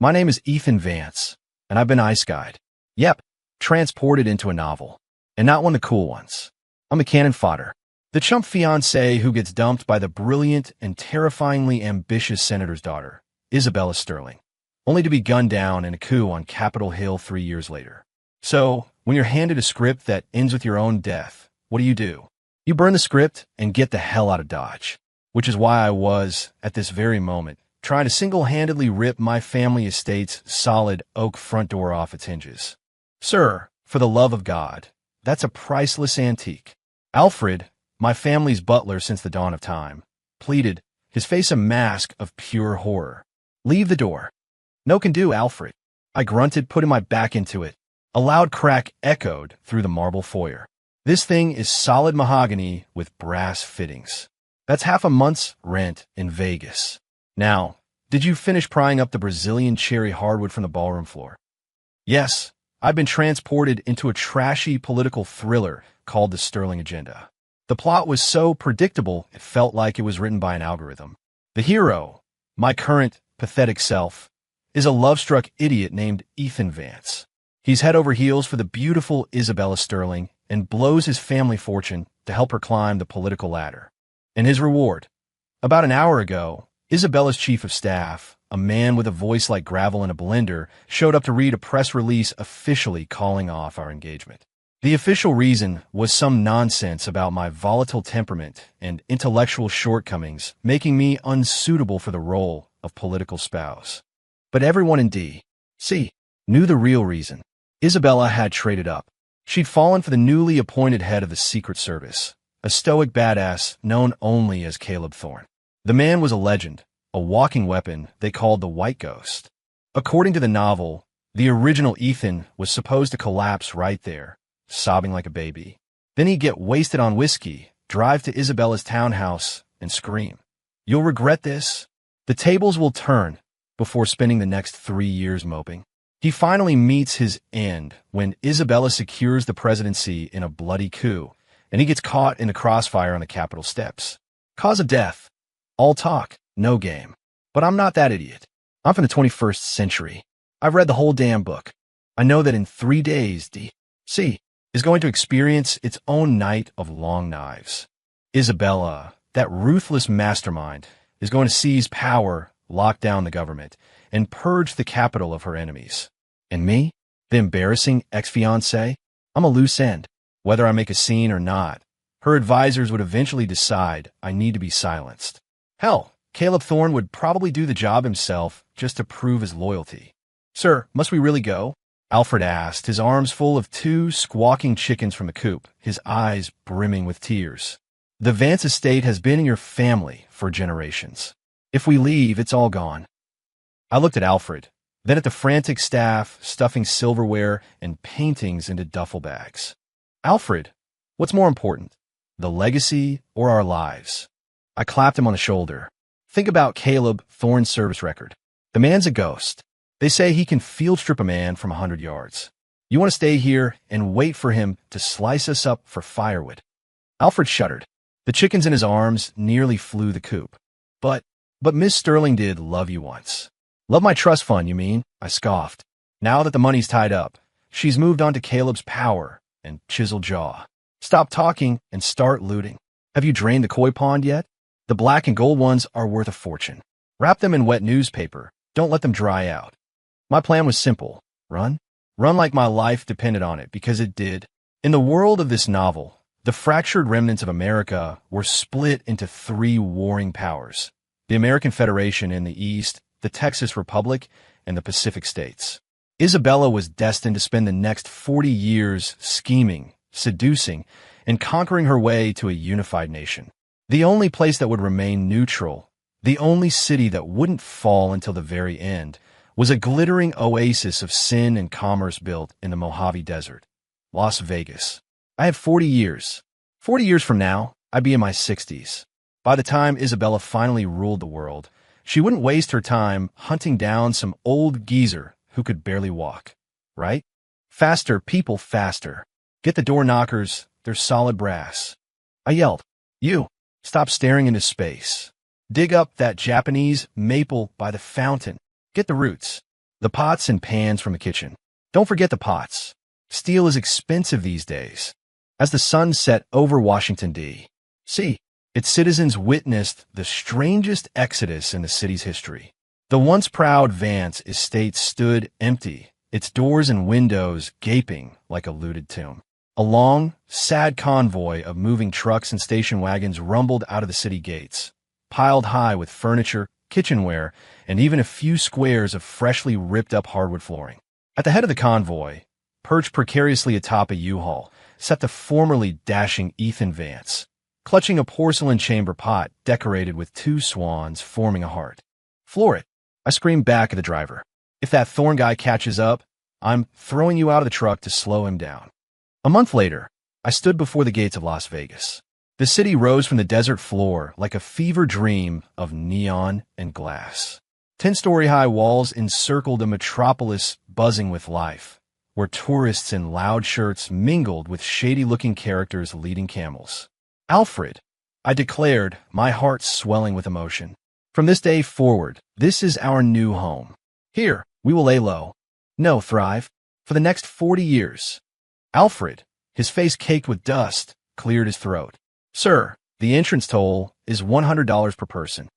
My name is Ethan Vance, and I've been ice guyed. Yep, transported into a novel. And not one of the cool ones. I'm a cannon fodder. The chump fiancé who gets dumped by the brilliant and terrifyingly ambitious senator's daughter, Isabella Sterling, only to be gunned down in a coup on Capitol Hill 3 years later. So, when you're handed a script that ends with your own death, what do? You burn the script and get the hell out of Dodge. Which is why I was, at this very moment, trying to single-handedly rip my family estate's solid oak front door off its hinges. Sir, for the love of God, that's a priceless antique. Alfred, my family's butler since the dawn of time, pleaded, his face a mask of pure horror. Leave the door. No can do, Alfred. I grunted, putting my back into it. A loud crack echoed through the marble foyer. This thing is solid mahogany with brass fittings. That's half a month's rent in Vegas. Now, did you finish prying up the Brazilian cherry hardwood from the ballroom floor? Yes, I've been transported into a trashy political thriller called The Sterling Agenda. The plot was so predictable it felt like it was written by an algorithm. The hero, my current pathetic self, is a love-struck idiot named Ethan Vance. He's head over heels for the beautiful Isabella Sterling and blows his family fortune to help her climb the political ladder. And his reward? About an hour ago, Isabella's chief of staff, a man with a voice like gravel in a blender, showed up to read a press release officially calling off our engagement. The official reason was some nonsense about my volatile temperament and intellectual shortcomings, making me unsuitable for the role of political spouse. But everyone in D.C. knew the real reason. Isabella had traded up. She'd fallen for the newly appointed head of the Secret Service, a stoic badass known only as Caleb Thorne. The man was a legend, a walking weapon they called the White Ghost. According to the novel, the original Ethan was supposed to collapse right there, sobbing like a baby. Then he'd get wasted on whiskey, drive to Isabella's townhouse, and scream, "You'll regret this." The tables will turn before spending the next 3 years moping. He finally meets his end when Isabella secures the presidency in a bloody coup, and he gets caught in the crossfire on the Capitol steps. Cause of death. All talk, no game. But I'm not that idiot. I'm from the 21st century. I've read the whole damn book. I know that in 3 days, D.C. is going to experience its own night of long knives. Isabella, that ruthless mastermind, is going to seize power, lock down the government, and purge the capital of her enemies. And me, the embarrassing ex-fiancé, I'm a loose end. Whether I make a scene or not, her advisors would eventually decide I need to be silenced. Hell, Caleb Thorne would probably do the job himself just to prove his loyalty. "Sir, must we really go?" Alfred asked, his arms full of 2 squawking chickens from the coop, his eyes brimming with tears. "The Vance estate has been in your family for generations. If we leave, it's all gone." I looked at Alfred, then at the frantic staff stuffing silverware and paintings into duffel bags. "Alfred, what's more important, the legacy or our lives?" I clapped him on the shoulder. "Think about Caleb Thorne's service record. The man's a ghost. They say he can field strip a man from 100 yards. You want to stay here and wait for him to slice us up for firewood." Alfred shuddered. The chickens in his arms nearly flew the coop. But Miss Sterling did love you once." "Love my trust fund, you mean?" I scoffed. "Now that the money's tied up, she's moved on to Caleb's power and chiseled jaw. Stop talking and start looting. Have you drained the koi pond yet? The black and gold ones are worth a fortune. Wrap them in wet newspaper. Don't let them dry out." My plan was simple. Run. Run like my life depended on it, because it did. In the world of this novel, the fractured remnants of America were split into 3 warring powers: the American Federation in the East, the Texas Republic, and the Pacific States. Isabella was destined to spend the next 40 years scheming, seducing, and conquering her way to a unified nation. The only place that would remain neutral, the only city that wouldn't fall until the very end, was a glittering oasis of sin and commerce built in the Mojave Desert, Las Vegas. I have 40 years. 40 years from now, I'd be in my 60s. By the time Isabella finally ruled the world, she wouldn't waste her time hunting down some old geezer who could barely walk. Right? Faster, people, faster. Get the door knockers, they're solid brass. I yelled, "You, stop staring into space. Dig up that Japanese maple by the fountain. Get the roots. the pots and pans from the kitchen. Don't forget the pots. Steel is expensive these days. As the sun set over Washington, D.C., its citizens witnessed the strangest exodus in the city's history. The once proud Vance estate stood empty, its doors and windows gaping like a looted tomb. A long, sad convoy of moving trucks and station wagons rumbled out of the city gates, piled high with furniture, kitchenware, and even a few squares of freshly ripped-up hardwood flooring. At the head of the convoy, perched precariously atop a U-Haul, sat the formerly dashing Ethan Vance, clutching a porcelain chamber pot decorated with 2 swans forming a heart. "Floor it," I screamed back at the driver. "If that Thorne guy catches up, I'm throwing you out of the truck to slow him down." A month later, I stood before the gates of Las Vegas. The city rose from the desert floor like a fever dream of neon and glass. 10-story-high walls encircled a metropolis buzzing with life, where tourists in loud shirts mingled with shady-looking characters leading camels. "Alfred," I declared, my heart swelling with emotion. "From this day forward, this is our new home. Here, we will lay low. No, thrive. For the next 40 years. Alfred, his face caked with dust, cleared his throat. "Sir, the entrance toll is $100 per person."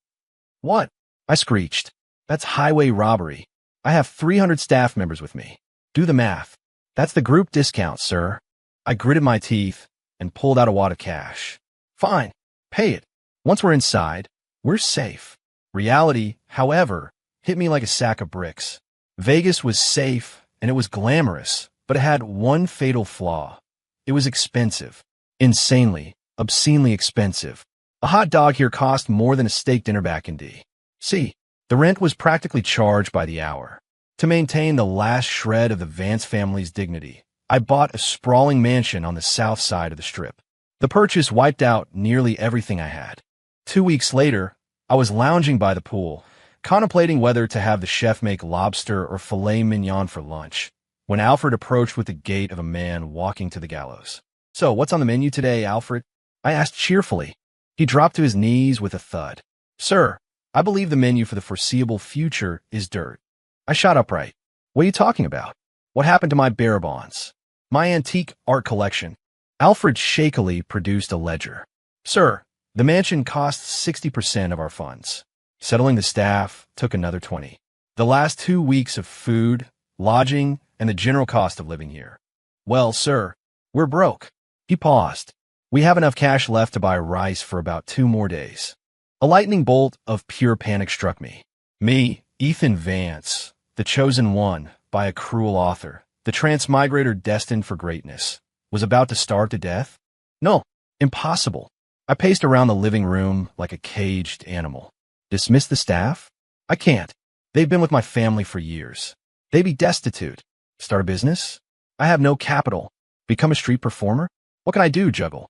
"What?" I screeched. "That's highway robbery. I have 300 staff members with me. Do the math. That's the group discount, sir." I gritted my teeth and pulled out a wad of cash. "Fine, pay it. Once we're inside, we're safe." Reality, however, hit me like a sack of bricks. Vegas was safe and it was glamorous, but it had one fatal flaw. It was expensive. Insanely, obscenely expensive. A hot dog here cost more than a steak dinner back in D.C. The rent was practically charged by the hour. To maintain the last shred of the Vance family's dignity, I bought a sprawling mansion on the south side of the Strip. The purchase wiped out nearly everything I had. 2 weeks later, I was lounging by the pool, contemplating whether to have the chef make lobster or filet mignon for lunch, when Alfred approached with the gait of a man walking to the gallows. "So, what's on the menu today, Alfred?" I asked cheerfully. He dropped to his knees with a thud. "Sir, I believe the menu for the foreseeable future is dirt." I shot upright. "What are you talking about? What happened to my bearer bonds? My antique art collection?" Alfred shakily produced a ledger. "Sir, the mansion costs 60% of our funds. Settling the staff took another 20. The last 2 weeks of food, lodging, and the general cost of living here. Well, sir, we're broke." He paused. "We have enough cash left to buy rice for about 2 more days." A lightning bolt of pure panic struck me. Me, Ethan Vance, the chosen one by a cruel author, the transmigrator destined for greatness, was about to starve to death? No, impossible. I paced around the living room like a caged animal. Dismiss the staff? I can't. They've been with my family for years. They'd be destitute. Start a business? I have no capital. Become a street performer? What can I do, juggle?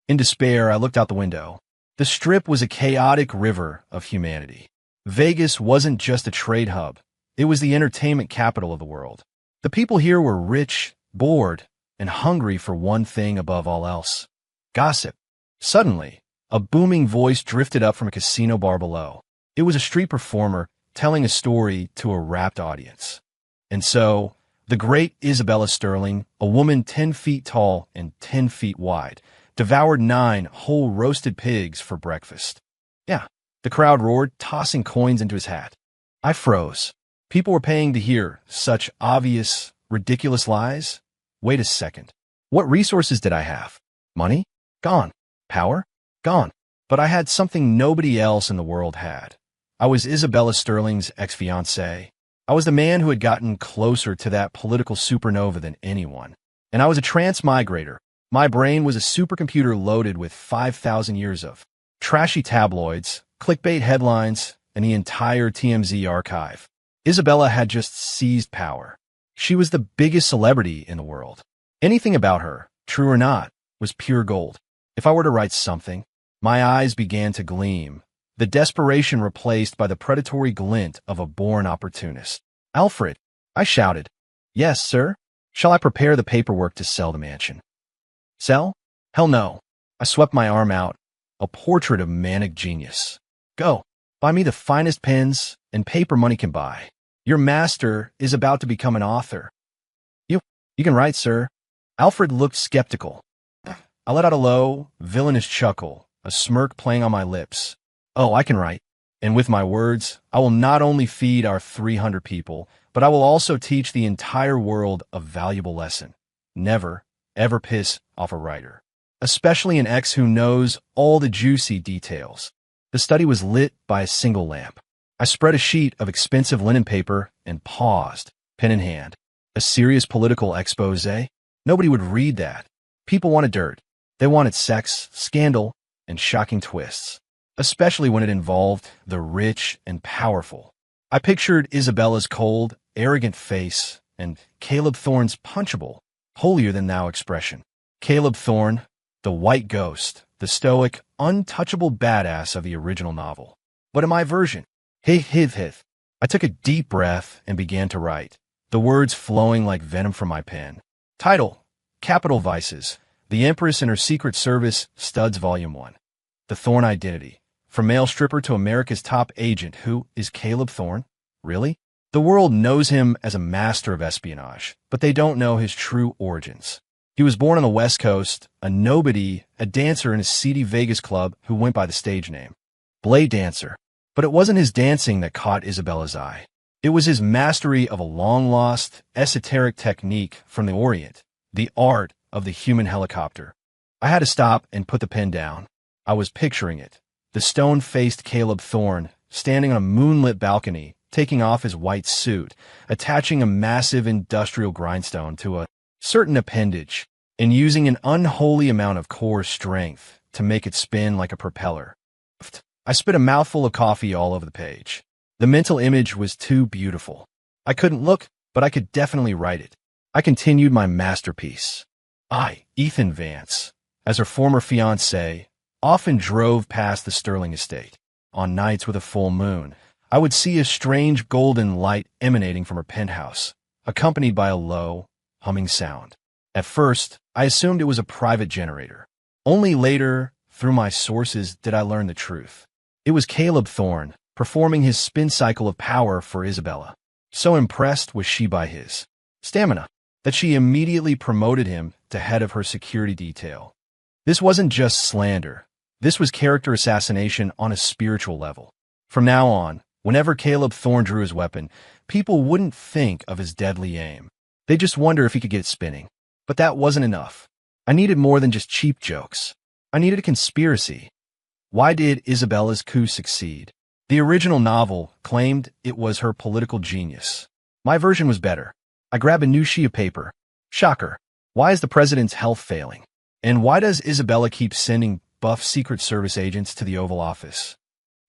In despair, I looked out the window. The Strip was a chaotic river of humanity. Vegas wasn't just a trade hub. It was the entertainment capital of the world. The people here were rich, bored, and hungry for one thing above all else: gossip. Suddenly, a booming voice drifted up from a casino bar below. It was a street performer telling a story to a rapt audience. And so, the great Isabella Sterling, a woman 10 feet tall and 10 feet wide, devoured 9 whole roasted pigs for breakfast. Yeah, the crowd roared, tossing coins into his hat. I froze. People were paying to hear such obvious, ridiculous lies? Wait a second. What resources did I have? Money? Gone. Power? Gone. But I had something nobody else in the world had. I was Isabella Sterling's ex-fiancé. I was the man who had gotten closer to that political supernova than anyone. And I was a transmigrator. My brain was a supercomputer loaded with 5,000 years of trashy tabloids, clickbait headlines, and the entire TMZ archive. Isabella had just seized power. She was the biggest celebrity in the world. Anything about her, true or not, was pure gold. If I were to write something, my eyes began to gleam, the desperation replaced by the predatory glint of a born opportunist. "Alfred," I shouted. "Yes, sir? Shall I prepare the paperwork to sell the mansion?" "Sell? Hell no." I swept my arm out, a portrait of manic genius. "Go, buy me the finest pens and paper money can buy. Your master is about to become an author. You, you can write, sir. Alfred looked skeptical. I let out a low, villainous chuckle, a smirk playing on my lips. Oh, I can write. And with my words, I will not only feed our 300 people, but I will also teach the entire world a valuable lesson. Never, ever piss off a writer. Especially an ex who knows all the juicy details. The study was lit by a single lamp. I spread a sheet of expensive linen paper and paused, pen in hand. A serious political expose? Nobody would read that. People wanted dirt. They wanted sex, scandal, and shocking twists. Especially when it involved the rich and powerful. I pictured Isabella's cold, arrogant face and Caleb Thorne's punchable, holier-than-thou expression. Caleb Thorne, the white ghost, the stoic, untouchable badass of the original novel. But in my version, hith. I took a deep breath and began to write, the words flowing like venom from my pen. Title, Capital Vices, The Empress and Her Secret Service, Studs Volume 1. The Thorne Identity. From male stripper to America's top agent, who is Caleb Thorne? Really? The world knows him as a master of espionage, but they don't know his true origins. He was born on the West Coast, a nobody, a dancer in a seedy Vegas club who went by the stage name Blade Dancer. But it wasn't his dancing that caught Isabella's eye. It was his mastery of a long-lost, esoteric technique from the Orient, the art of the human helicopter. I had to stop and put the pen down. I was picturing it. The stone-faced Caleb Thorne, standing on a moonlit balcony, taking off his white suit, attaching a massive industrial grindstone to a certain appendage, and using an unholy amount of core strength to make it spin like a propeller. I spit a mouthful of coffee all over the page. The mental image was too beautiful. I couldn't look, but I could definitely write it. I continued my masterpiece. I, Ethan Vance, as her former fiancé, often drove past the Sterling estate. On nights with a full moon, I would see a strange golden light emanating from her penthouse, accompanied by a low, humming sound. At first, I assumed it was a private generator. Only later, through my sources, did I learn the truth. It was Caleb Thorne, performing his spin cycle of power for Isabella. So impressed was she by his stamina, that she immediately promoted him to head of her security detail. This wasn't just slander. This was character assassination on a spiritual level. From now on, whenever Caleb Thorne drew his weapon, people wouldn't think of his deadly aim. They'd just wonder if he could get it spinning. But that wasn't enough. I needed more than just cheap jokes. I needed a conspiracy. Why did Isabella's coup succeed? The original novel claimed it was her political genius. My version was better. I grabbed a new sheet of paper. Shocker. Why is the president's health failing? And why does Isabella keep sending buff Secret Service agents to the Oval Office?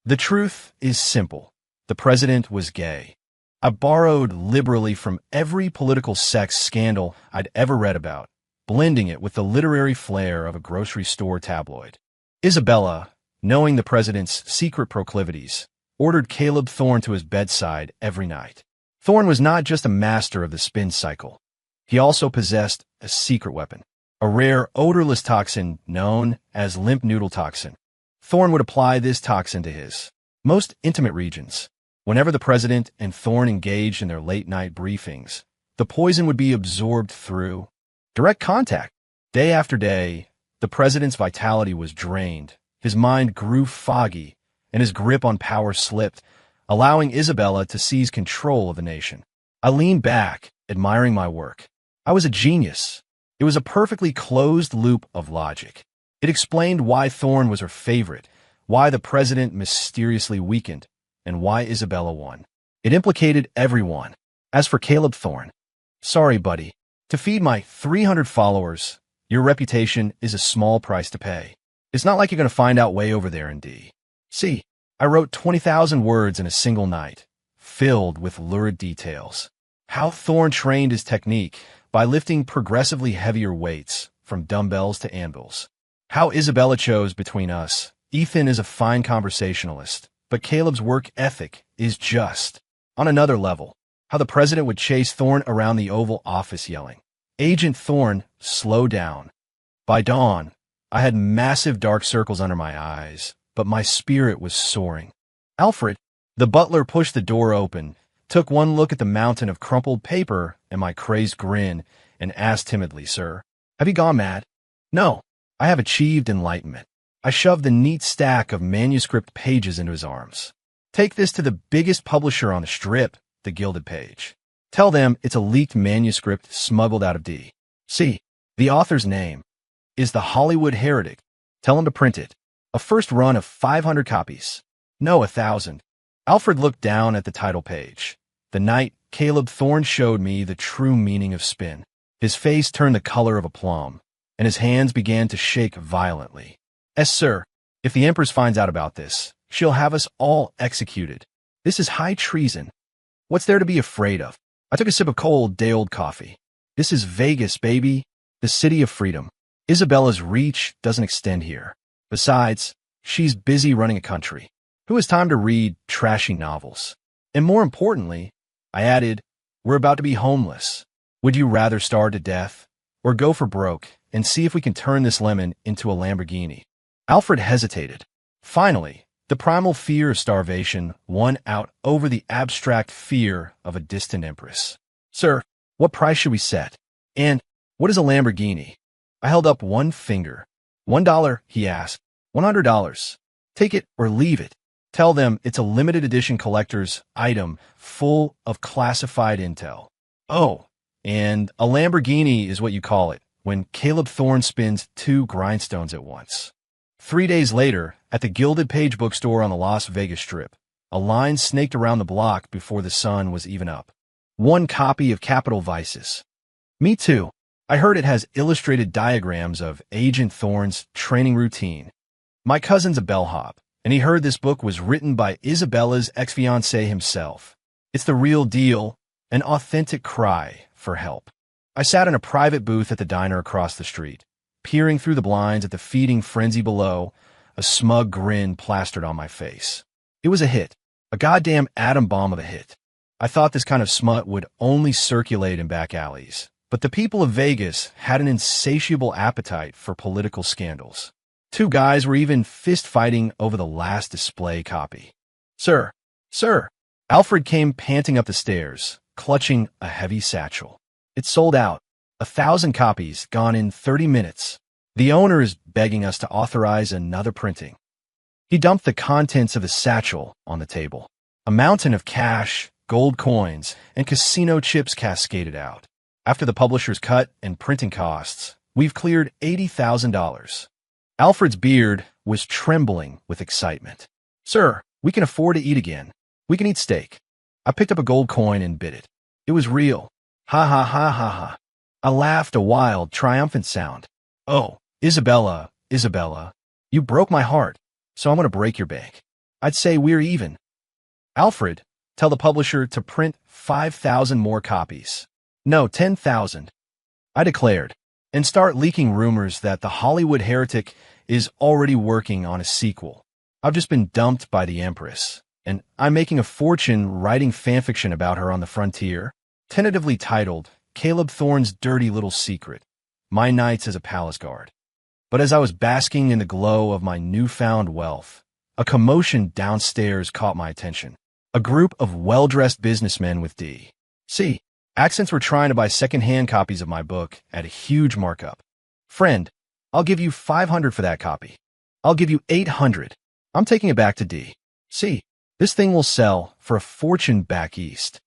The truth is simple. The president was gay. I borrowed liberally from every political sex scandal I'd ever read about, blending it with the literary flair of a grocery store tabloid. Isabella, knowing the president's secret proclivities, ordered Caleb Thorne to his bedside every night. Thorne was not just a master of the spin cycle. He also possessed a secret weapon, a rare odorless toxin known as limp noodle toxin. Thorne would apply this toxin to his most intimate regions. Whenever the president and Thorne engaged in their late-night briefings, the poison would be absorbed through direct contact. Day after day, the president's vitality was drained, his mind grew foggy, and his grip on power slipped, allowing Isabella to seize control of the nation. I leaned back, admiring my work. I was a genius. It was a perfectly closed loop of logic. It explained why Thorne was her favorite, why the president mysteriously weakened, and why Isabella won. It implicated everyone. As for Caleb Thorne, sorry, buddy. To feed my 300 followers, your reputation is a small price to pay. It's not like you're going to find out way over there in D.C. I wrote 20,000 words in a single night, filled with lurid details. How Thorne trained his technique by lifting progressively heavier weights, from dumbbells to anvils. How Isabella chose between us. Ethan is a fine conversationalist, but Caleb's work ethic is just on another level. How the president would chase Thorne around the Oval Office yelling, "Agent Thorne, slow down." By dawn, I had massive dark circles under my eyes, but my spirit was soaring. Alfred, the butler, pushed the door open, took one look at the mountain of crumpled paper and my crazed grin, and asked timidly, "Sir, have you gone mad?" "No, I have achieved enlightenment." I shoved the neat stack of manuscript pages into his arms. "Take this to the biggest publisher on the strip, the Gilded Page. Tell them it's a leaked manuscript smuggled out of D.C. The author's name is The Hollywood Heretic. Tell them to print it. A first run of 500 copies. No, 1,000. Alfred looked down at the title page. The night Caleb Thorne showed me the true meaning of spin. His face turned the color of a plum, and his hands began to shake violently. "Yes, sir. If the Empress finds out about this, she'll have us all executed. This is high treason. What's there to be afraid of?" I took a sip of cold, day-old coffee. "This is Vegas, baby. The city of freedom. Isabella's reach doesn't extend here. Besides, she's busy running a country. Who has time to read trashy novels? And more importantly," I added, "we're about to be homeless. Would you rather starve to death or go for broke and see if we can turn this lemon into a Lamborghini?" Alfred hesitated. Finally, the primal fear of starvation won out over the abstract fear of a distant empress. "Sir, what price should we set? And what is a Lamborghini?" I held up one finger. $1, he asked. $100. Take it or leave it. Tell them it's a limited edition collector's item full of classified intel. Oh, and a Lamborghini is what you call it when Caleb Thorne spins 2 grindstones at once. 3 days later, at the Gilded Page bookstore on the Las Vegas Strip, a line snaked around the block before the sun was even up. 1 copy of Capital Vices. Me too. I heard it has illustrated diagrams of Agent Thorne's training routine. My cousin's a bellhop, and he heard this book was written by Isabella's ex-fiancé himself. It's the real deal, an authentic cry for help. I sat in a private booth at the diner across the street, peering through the blinds at the feeding frenzy below, a smug grin plastered on my face. It was a hit, a goddamn atom bomb of a hit. I thought this kind of smut would only circulate in back alleys, but the people of Vegas had an insatiable appetite for political scandals. 2 guys were even fist-fighting over the last display copy. "Sir, sir!" Alfred came panting up the stairs, clutching a heavy satchel. "It's sold out. 1,000 copies, gone in 30 minutes. The owner is begging us to authorize another printing." He dumped the contents of the satchel on the table. A mountain of cash, gold coins, and casino chips cascaded out. After the publisher's cut and printing costs, we've cleared $80,000. Alfred's beard was trembling with excitement. "Sir, we can afford to eat again. We can eat steak." I picked up a gold coin and bit it. It was real. Ha ha ha ha ha. I laughed a wild, triumphant sound. "Oh, Isabella, Isabella, you broke my heart, so I'm going to break your bank. I'd say we're even." "Alfred, tell the publisher to print 5,000 more copies. No, 10,000. I declared, "and start leaking rumors that the Hollywood Heretic is already working on a sequel. I've just been dumped by the Empress, and I'm making a fortune writing fanfiction about her on the frontier, tentatively titled Caleb Thorne's Dirty Little Secret, My Nights as a Palace Guard." But as I was basking in the glow of my newfound wealth, a commotion downstairs caught my attention. A group of well-dressed businessmen with D.C. accents were trying to buy second-hand copies of my book at a huge markup. "Friend, I'll give you 500 for that copy. I'll give you 800. I'm taking it back to D.C. This thing will sell for a fortune back east."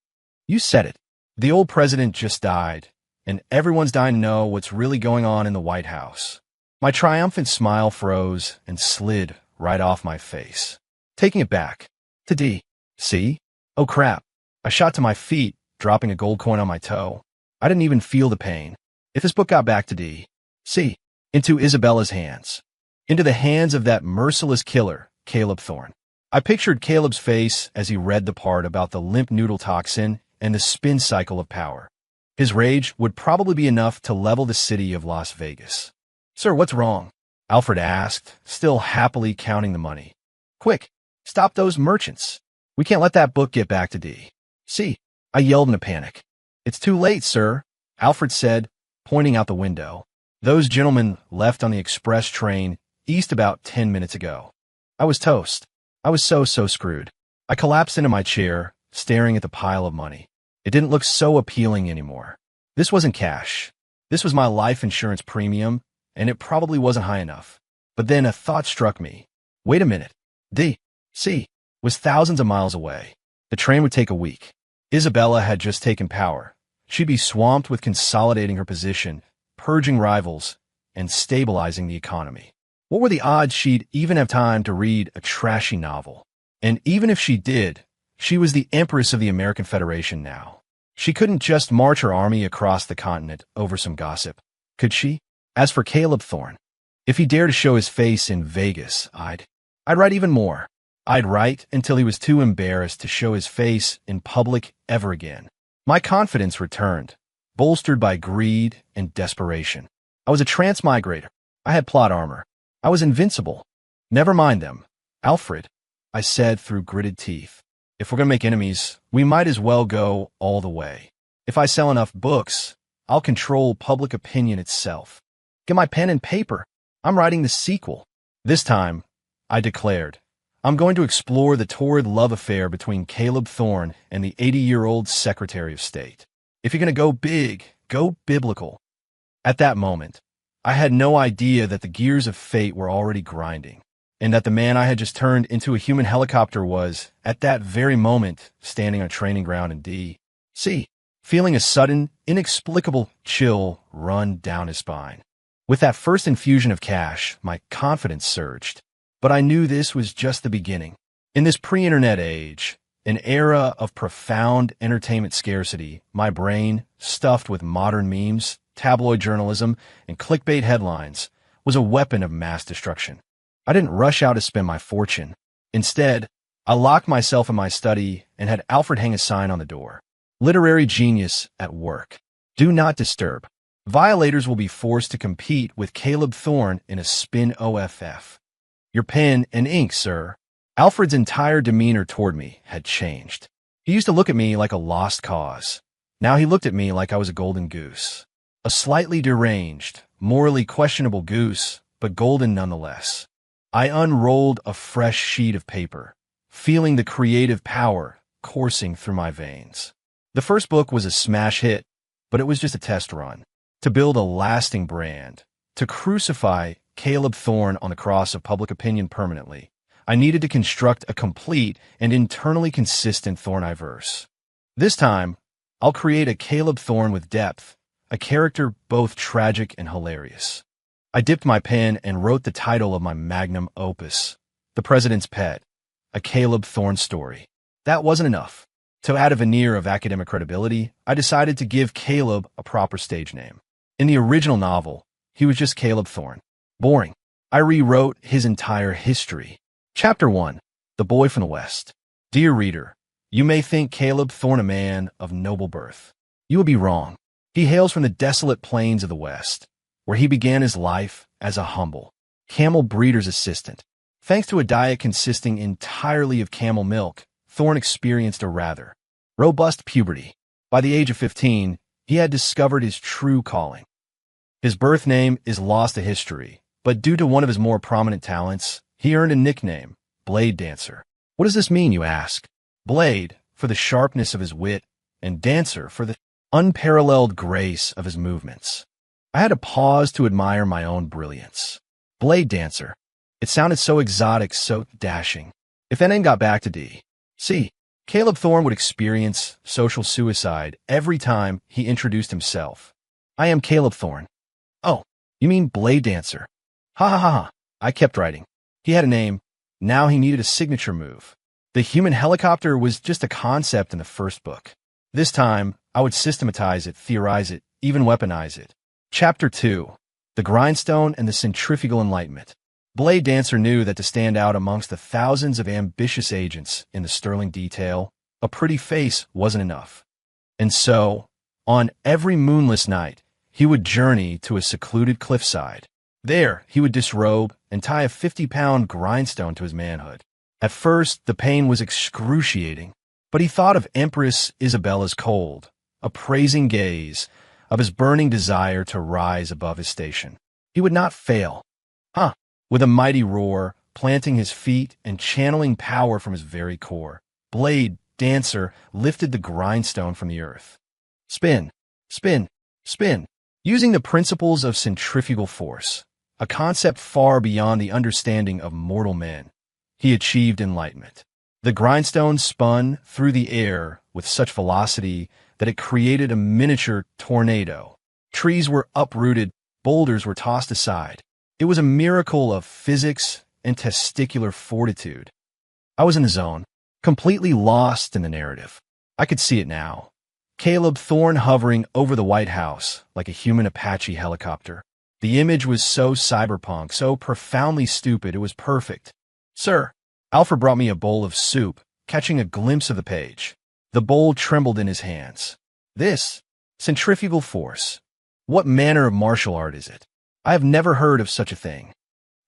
You said it. The old president just died, and everyone's dying to know what's really going on in the White House. My triumphant smile froze and slid right off my face. "Taking it back to D.C.? Oh crap." I shot to my feet, dropping a gold coin on my toe. I didn't even feel the pain. If this book got back to D.C., into Isabella's hands, into the hands of that merciless killer, Caleb Thorne. I pictured Caleb's face as he read the part about the limp noodle toxin and the spin cycle of power. His rage would probably be enough to level the city of Las Vegas. "Sir, what's wrong?" Alfred asked, still happily counting the money. "Quick, stop those merchants. We can't let that book get back to D.C." I yelled in a panic. "It's too late, sir," Alfred said, pointing out the window. "Those gentlemen left on the express train east about 10 minutes ago." I was toast. I was so screwed. I collapsed into my chair, staring at the pile of money. It didn't look so appealing anymore. This wasn't cash. This was my life insurance premium, and it probably wasn't high enough. But then a thought struck me. Wait a minute. D.C. was thousands of miles away. The train would take a week. Isabella had just taken power. She'd be swamped with consolidating her position, purging rivals, and stabilizing the economy. What were the odds she'd even have time to read a trashy novel? And even if she did, she was the Empress of the American Federation now. She couldn't just march her army across the continent over some gossip, could she? As for Caleb Thorne, if he dared to show his face in Vegas, I'd write even more. I'd write until he was too embarrassed to show his face in public ever again. My confidence returned, bolstered by greed and desperation. I was a transmigrator. I had plot armor. I was invincible. Never mind them. Alfred, I said through gritted teeth. If we're going to make enemies, we might as well go all the way. If I sell enough books, I'll control public opinion itself. Get my pen and paper. I'm writing the sequel. This time, I declared, I'm going to explore the torrid love affair between Caleb Thorne and the 80-year-old Secretary of State. If you're going to go big, go biblical. At that moment, I had no idea that the gears of fate were already grinding, and that the man I had just turned into a human helicopter was, at that very moment, standing on a training ground in D.C., feeling a sudden, inexplicable chill run down his spine. With that first infusion of cash, my confidence surged. But I knew this was just the beginning. In this pre-internet age, an era of profound entertainment scarcity, my brain, stuffed with modern memes, tabloid journalism, and clickbait headlines, was a weapon of mass destruction. I didn't rush out to spend my fortune. Instead, I locked myself in my study and had Alfred hang a sign on the door. Literary genius at work. Do not disturb. Violators will be forced to compete with Caleb Thorne in a spin OFF. Your pen and ink, sir. Alfred's entire demeanor toward me had changed. He used to look at me like a lost cause. Now he looked at me like I was a golden goose. A slightly deranged, morally questionable goose, but golden nonetheless. I unrolled a fresh sheet of paper, feeling the creative power coursing through my veins. The first book was a smash hit, but it was just a test run. To build a lasting brand, to crucify Caleb Thorne on the cross of public opinion permanently, I needed to construct a complete and internally consistent Thorniverse. This time, I'll create a Caleb Thorne with depth, a character both tragic and hilarious. I dipped my pen and wrote the title of my magnum opus, The President's Pet, a Caleb Thorne story. That wasn't enough. To add a veneer of academic credibility, I decided to give Caleb a proper stage name. In the original novel, he was just Caleb Thorne. Boring. I rewrote his entire history. Chapter 1. The Boy from the West. Dear reader, you may think Caleb Thorne a man of noble birth. You would be wrong. He hails from the desolate plains of the West, where he began his life as a humble camel breeder's assistant. Thanks to a diet consisting entirely of camel milk, Thorne experienced a rather robust puberty. By the age of 15, he had discovered his true calling. His birth name is lost to history, but due to one of his more prominent talents, he earned a nickname, Blade Dancer. What does this mean, you ask? Blade, for the sharpness of his wit, and Dancer, for the unparalleled grace of his movements. I had to pause to admire my own brilliance. Blade Dancer. It sounded so exotic, so dashing. If that name got back to D.C., Caleb Thorne would experience social suicide every time he introduced himself. I am Caleb Thorne. Oh, you mean Blade Dancer? Ha ha ha ha. I kept writing. He had a name. Now he needed a signature move. The human helicopter was just a concept in the first book. This time, I would systematize it, theorize it, even weaponize it. Chapter 2. The Grindstone and the Centrifugal Enlightenment. Blade Dancer knew that to stand out amongst the thousands of ambitious agents in the sterling detail, a pretty face wasn't enough. And so, on every moonless night, he would journey to a secluded cliffside. There, he would disrobe and tie a 50-pound grindstone to his manhood. At first, the pain was excruciating, but he thought of Empress Isabella's cold, appraising gaze, of his burning desire to rise above his station. He would not fail. With a mighty roar, planting his feet and channeling power from his very core, Blade dancer lifted the grindstone from the earth. Spin, spin, spin. Using the principles of centrifugal force, a concept far beyond the understanding of mortal men, he achieved enlightenment. The grindstone spun through the air with such velocity that it created a miniature tornado. Trees were uprooted, boulders were tossed aside. It was a miracle of physics and testicular fortitude. I was in the zone, completely lost in the narrative. I could see it now. Caleb Thorne hovering over the White House like a human Apache helicopter. The image was so cyberpunk, so profoundly stupid, it was perfect. "Sir," Alfred brought me a bowl of soup, catching a glimpse of the page. The bowl trembled in his hands. "This? Centrifugal force. What manner of martial art is it? I have never heard of such a thing."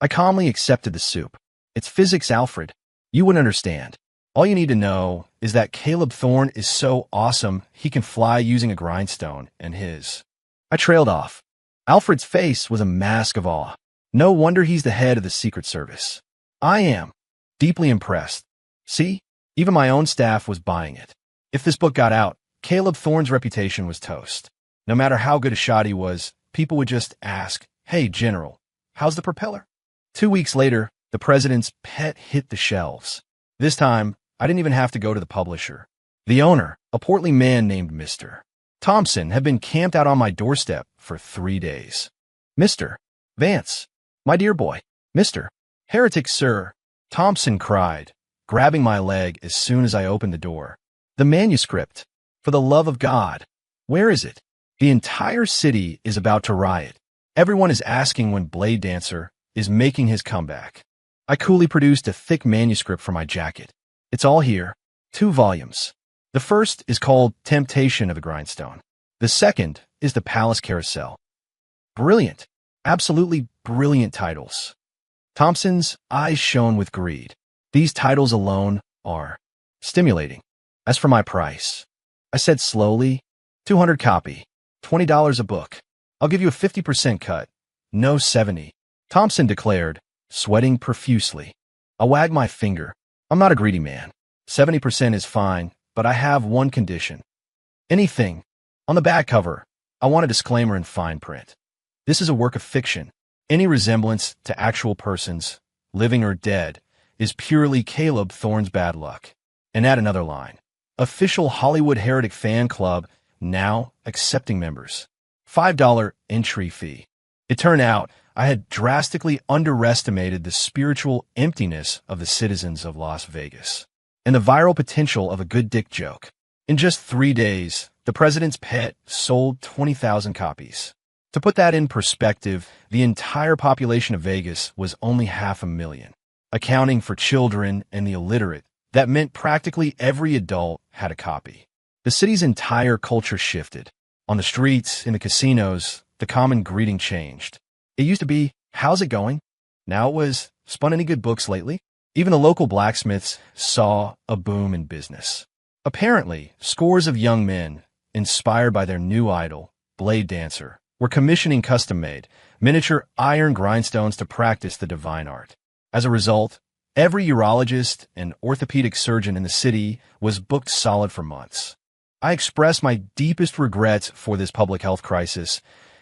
I calmly accepted the soup. "It's physics, Alfred. You wouldn't understand. All you need to know is that Caleb Thorne is so awesome he can fly using a grindstone and his." I trailed off. Alfred's face was a mask of awe. No wonder he's the head of the Secret Service. I am deeply impressed. See, even my own staff was buying it. If this book got out, Caleb Thorne's reputation was toast. No matter how good a shot he was, people would just ask, "Hey, General, how's the propeller?" 2 weeks later, the president's pet hit the shelves. This time, I didn't even have to go to the publisher. The owner, a portly man named Mr. Thompson, had been camped out on my doorstep for 3 days. "Mr. Vance, my dear boy, Mr. Heretic, sir," Thompson cried, grabbing my leg as soon as I opened the door. "The manuscript. For the love of God. Where is it? The entire city is about to riot. Everyone is asking when Blade Dancer is making his comeback." I coolly produced a thick manuscript from my jacket. "It's all here. 2 volumes. The first is called Temptation of the Grindstone. The second is The Palace Carousel." Brilliant. Absolutely brilliant titles. Thompson's eyes shone with greed. These titles alone are stimulating. As for my price, I said slowly, 200 copy, $20 a book. I'll give you a 50% cut. No 70. Thompson declared, sweating profusely. I wagged my finger. I'm not a greedy man. 70% is fine, but I have one condition. Anything. On the back cover, I want a disclaimer in fine print. This is a work of fiction. Any resemblance to actual persons, living or dead, is purely Caleb Thorne's bad luck. And add another line. Official Hollywood Heretic Fan Club now accepting members. $5 entry fee. It turned out I had drastically underestimated the spiritual emptiness of the citizens of Las Vegas and the viral potential of a good dick joke. In just 3 days, the president's pet sold 20,000 copies. To put that in perspective, the entire population of Vegas was only 500,000. Accounting for children and the illiterate, that meant practically every adult had a copy. The city's entire culture shifted. On the streets, in the casinos, the common greeting changed. It used to be, "How's it going?" Now it was, "Spun any good books lately?" Even the local blacksmiths saw a boom in business. Apparently, scores of young men, inspired by their new idol, Blade Dancer, were commissioning custom-made, miniature iron grindstones to practice the divine art. As a result, every urologist and orthopedic surgeon in the city was booked solid for months. I expressed my deepest regrets for this public health crisis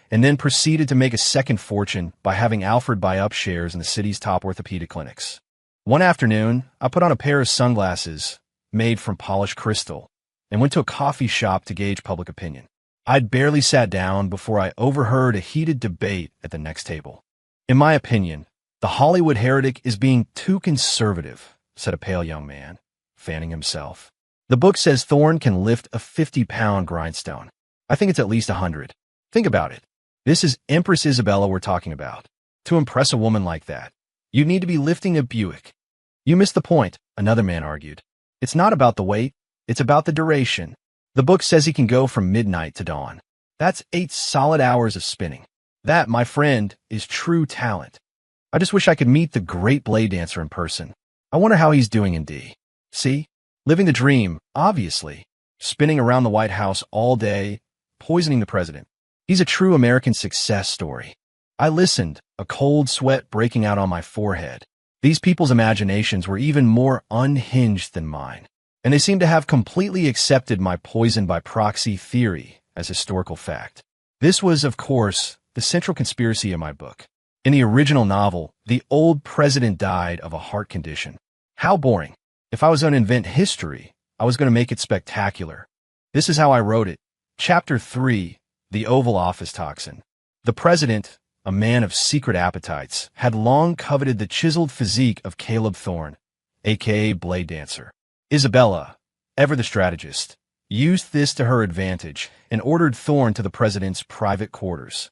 and then proceeded to make a second fortune by having Alfred buy up shares in the city's top orthopedic clinics. One afternoon, I put on a pair of sunglasses made from polished crystal and went to a coffee shop to gauge public opinion. I'd barely sat down before I overheard a heated debate at the next table. "In my opinion, the Hollywood Heretic is being too conservative," said a pale young man, fanning himself. "The book says Thorne can lift a 50-pound grindstone. I think it's at least 100. Think about it. This is Empress Isabella we're talking about. To impress a woman like that, you need to be lifting a Buick." "You missed the point," another man argued. "It's not about the weight, it's about the duration. The book says he can go from midnight to dawn. That's 8 solid hours of spinning. That, my friend, is true talent. I just wish I could meet the great Blade Dancer in person. I wonder how he's doing in D. See? Living the dream, obviously. Spinning around the White House all day, poisoning the president. He's a true American success story." I listened, a cold sweat breaking out on my forehead. These people's imaginations were even more unhinged than mine. and they seem to have completely accepted my poison by proxy theory as historical fact. This was, of course, the central conspiracy in my book. In the original novel, the old president died of a heart condition. How boring. If I was going to invent history, I was going to make it spectacular. This is how I wrote it. Chapter 3, The Oval Office Toxin. The president, a man of secret appetites, had long coveted the chiseled physique of Caleb Thorne, aka Blade Dancer. Isabella, ever the strategist, used this to her advantage and ordered Thorne to the president's private quarters.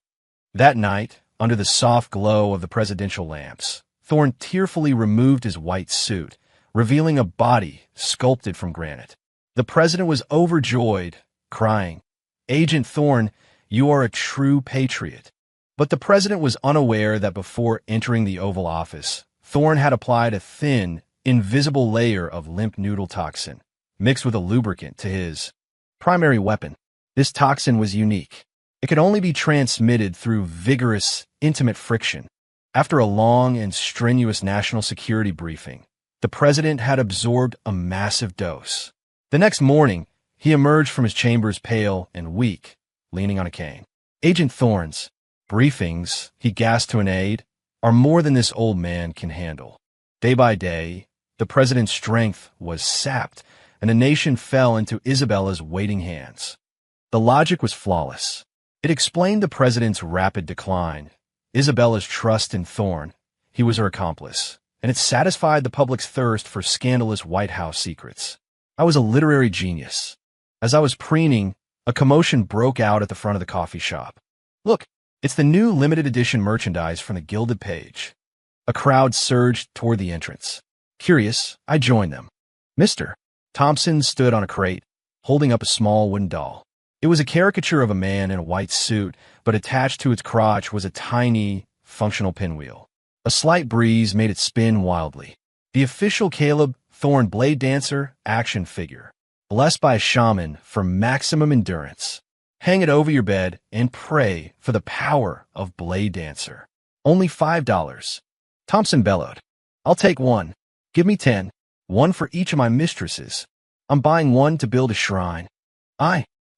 That night, under the soft glow of the presidential lamps, Thorne tearfully removed his white suit, revealing a body sculpted from granite. The president was overjoyed, crying, "Agent Thorne, you are a true patriot." But the president was unaware that before entering the Oval Office, Thorne had applied a thin, invisible layer of limp noodle toxin, mixed with a lubricant, to his primary weapon. This toxin was unique. It could only be transmitted through vigorous, intimate friction. After a long and strenuous national security briefing, the president had absorbed a massive dose. The next morning, he emerged from his chambers pale and weak, leaning on a cane. Agent Thorne's briefings, he gasped to an aide, are more than this old man can handle. Day by day, the president's strength was sapped, and the nation fell into Isabella's waiting hands. The logic was flawless. It explained the president's rapid decline, Isabella's trust in Thorne, he was her accomplice, and it satisfied the public's thirst for scandalous White House secrets. I was a literary genius. As I was preening, a commotion broke out at the front of the coffee shop. "Look, it's the new limited edition merchandise from the Gilded Page." A crowd surged toward the entrance. Curious, I joined them. Mr. Thompson stood on a crate, holding up a small wooden doll. It was a caricature of a man in a white suit, but attached to its crotch was a tiny, functional pinwheel. A slight breeze made it spin wildly. The official Caleb Thorne Blade Dancer action figure, blessed by a shaman for maximum endurance. Hang it over your bed and pray for the power of Blade Dancer. Only $5. Thompson bellowed. "I'll take one. Give me 10. One for each of my mistresses. I'm buying one to build a shrine."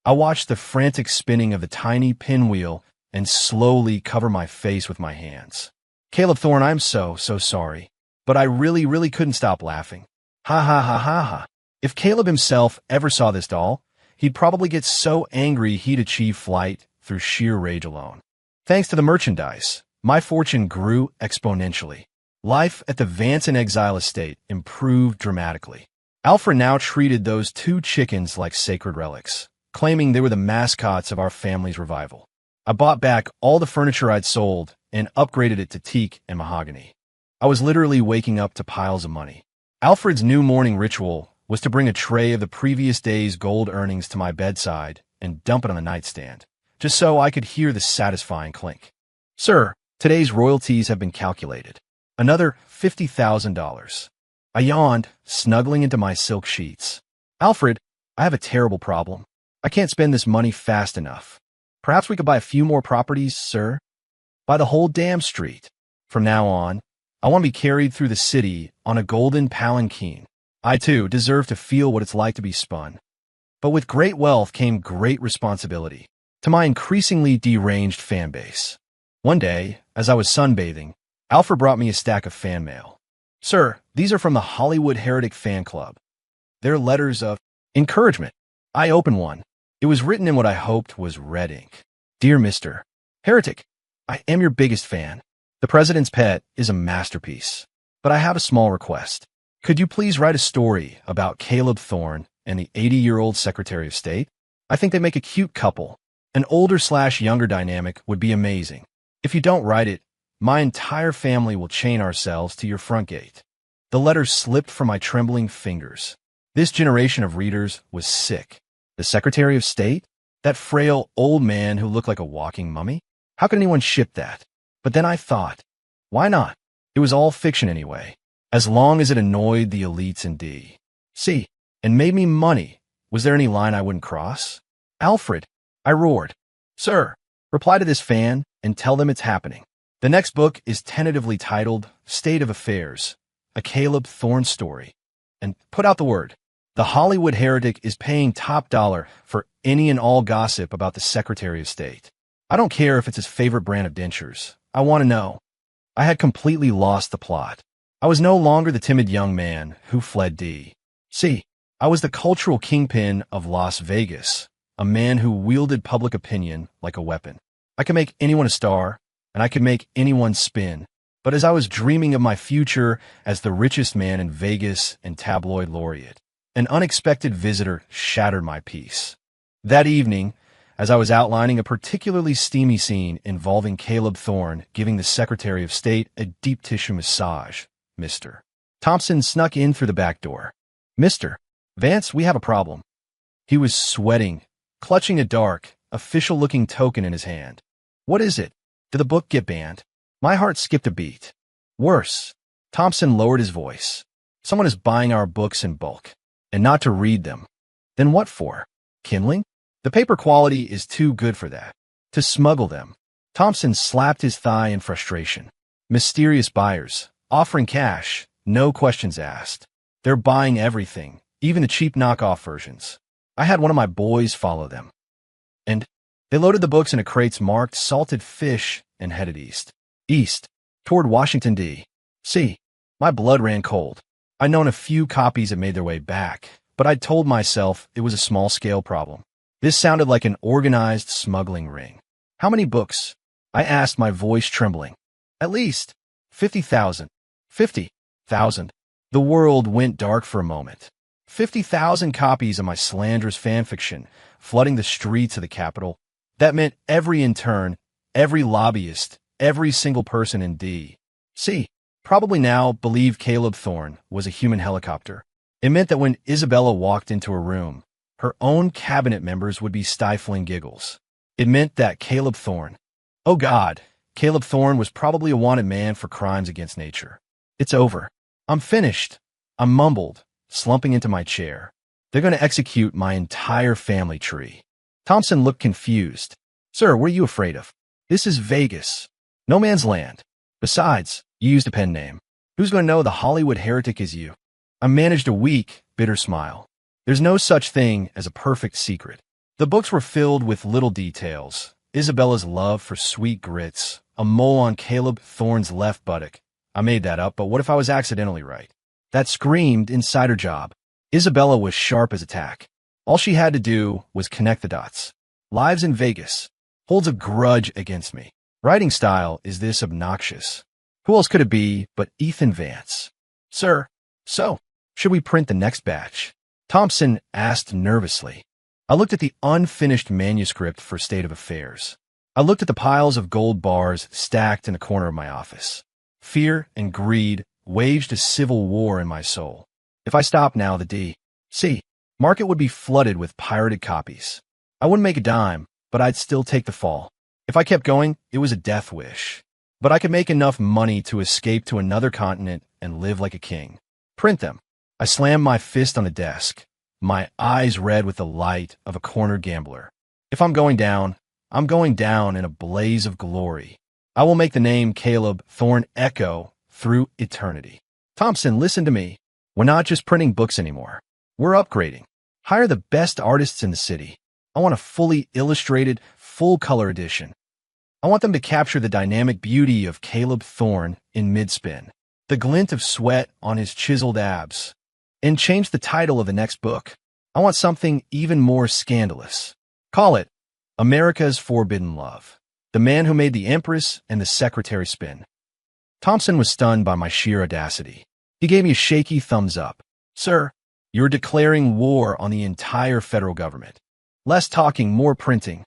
I watched the frantic spinning of the tiny pinwheel and slowly cover my face with my hands. "Caleb Thorne, I'm so sorry. But I really couldn't stop laughing. Ha ha ha ha ha. If Caleb himself ever saw this doll, he'd probably get so angry he'd achieve flight through sheer rage alone." Thanks to the merchandise, my fortune grew exponentially. Life at the Vance and Exile estate improved dramatically. Alfred now treated those two chickens like sacred relics, claiming they were the mascots of our family's revival. I bought back all the furniture I'd sold and upgraded it to teak and mahogany. I was literally waking up to piles of money. Alfred's new morning ritual was to bring a tray of the previous day's gold earnings to my bedside and dump it on the nightstand, just so I could hear the satisfying clink. "Sir, today's royalties have been calculated. Another $50,000. I yawned, snuggling into my silk sheets. "Alfred, I have a terrible problem. I can't spend this money fast enough. Perhaps we could buy a few more properties, sir? Buy the whole damn street. From now on, I want to be carried through the city on a golden palanquin. I, too, deserve to feel what it's like to be spun." But with great wealth came great responsibility to my increasingly deranged fan base. One day, as I was sunbathing, Alfred brought me a stack of fan mail. "Sir, these are from the Hollywood Heretic Fan Club. They're letters of encouragement." I opened one. It was written in what I hoped was red ink. "Dear Mr. Heretic, I am your biggest fan. The President's Pet is a masterpiece. But I have a small request. Could you please write a story about Caleb Thorne and the 80-year-old Secretary of State? I think they make a cute couple. An older/younger dynamic would be amazing. If you don't write it, my entire family will chain ourselves to your front gate." The letter slipped from my trembling fingers. This generation of readers was sick. The Secretary of State? That frail old man who looked like a walking mummy? How could anyone ship that? But then I thought, why not? It was all fiction anyway, as long as it annoyed the elites in D.C. and made me money. Was there any line I wouldn't cross? "Alfred," I roared. "Sir, reply to this fan and tell them it's happening. The next book is tentatively titled State of Affairs, a Caleb Thorne story. And put out the word. The Hollywood heretic is paying top dollar for any and all gossip about the Secretary of State. I don't care if it's his favorite brand of dentures. I want to know. I had completely lost the plot. I was no longer the timid young man who fled D.C. I was the cultural kingpin of Las Vegas, a man who wielded public opinion like a weapon. I could make anyone a star, and I could make anyone spin. But as I was dreaming of my future as the richest man in Vegas and tabloid laureate, an unexpected visitor shattered my peace. That evening, as I was outlining a particularly steamy scene involving Caleb Thorne giving the Secretary of State a deep tissue massage, Mr. Thompson snuck in through the back door. "Mr. Vance, we have a problem." He was sweating, clutching a dark, official-looking token in his hand. "What is it? Did the book get banned?" My heart skipped a beat. "Worse." Thompson lowered his voice. "Someone is buying our books in bulk, and not to read them." "Then what for? Kindling? The paper quality is too good for that. To smuggle them." Thompson slapped his thigh in frustration. "Mysterious buyers, offering cash, no questions asked. They're buying everything, even the cheap knockoff versions. I had one of my boys follow them. And they loaded the books into crates marked salted fish and headed east, toward Washington, D.C. My blood ran cold. I'd known a few copies had made their way back, but I'd told myself it was a small-scale problem. This sounded like an organized smuggling ring. "How many books?" I asked, my voice trembling. "At least 50,000. 50,000. The world went dark for a moment. 50,000 copies of my slanderous fanfiction flooding the streets of the capital. That meant every intern, every lobbyist, every single person in D.C. probably now believed Caleb Thorne was a human helicopter. It meant that when Isabella walked into a room, her own cabinet members would be stifling giggles. It meant that Caleb Thorne, oh God, Caleb Thorne was probably a wanted man for crimes against nature. "It's over. I'm finished," I mumbled, slumping into my chair. "They're going to execute my entire family tree." Thompson looked confused. "Sir, what are you afraid of? This is Vegas. No man's land. Besides, you used a pen name. Who's going to know the Hollywood heretic is you?" I managed a weak, bitter smile. There's no such thing as a perfect secret. The books were filled with little details. Isabella's love for sweet grits, a mole on Caleb Thorne's left buttock. I made that up, but what if I was accidentally right? That screamed insider job. Isabella was sharp as a tack. All she had to do was connect the dots. Lives in Vegas. Holds a grudge against me. Writing style is this obnoxious. Who else could it be but Ethan Vance? "Sir, so, should we print the next batch?" Thompson asked nervously. I looked at the unfinished manuscript for State of Affairs. I looked at the piles of gold bars stacked in the corner of my office. Fear and greed waged a civil war in my soul. If I stopped now, the D.C. market would be flooded with pirated copies. I wouldn't make a dime, but I'd still take the fall. If I kept going, it was a death wish. But I could make enough money to escape to another continent and live like a king. Print them. I slammed my fist on the desk, my eyes red with the light of a cornered gambler. If I'm going down in a blaze of glory. I will make the name Caleb Thorne echo through eternity. Thompson, listen to me. We're not just printing books anymore. We're upgrading. Hire the best artists in the city. I want a fully illustrated, full-color edition. I want them to capture the dynamic beauty of Caleb Thorne in mid-spin, the glint of sweat on his chiseled abs, and change the title of the next book. I want something even more scandalous. Call it America's Forbidden Love. The man who made the Empress and the Secretary spin. Thompson was stunned by my sheer audacity. He gave me a shaky thumbs up. "Sir, you're declaring war on the entire federal government. Less talking, more printing."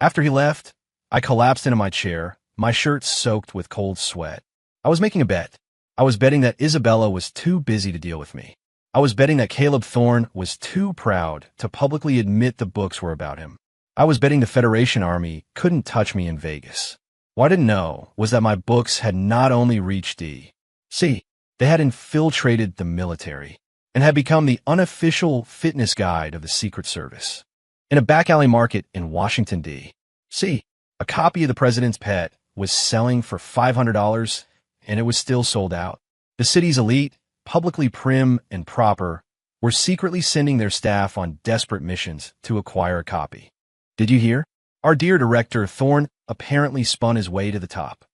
After he left, I collapsed into my chair, my shirt soaked with cold sweat. I was making a bet. I was betting that Isabella was too busy to deal with me. I was betting that Caleb Thorne was too proud to publicly admit the books were about him. I was betting the Federation Army couldn't touch me in Vegas. What I didn't know was that my books had not only reached D.C., they had infiltrated the military and had become the unofficial fitness guide of the Secret Service. In a back alley market in Washington, D.C., a copy of The President's Pet was selling for $500, and it was still sold out. The city's elite, publicly prim and proper, were secretly sending their staff on desperate missions to acquire a copy. Did you hear? Our dear director, Thorne, apparently spun his way to the top.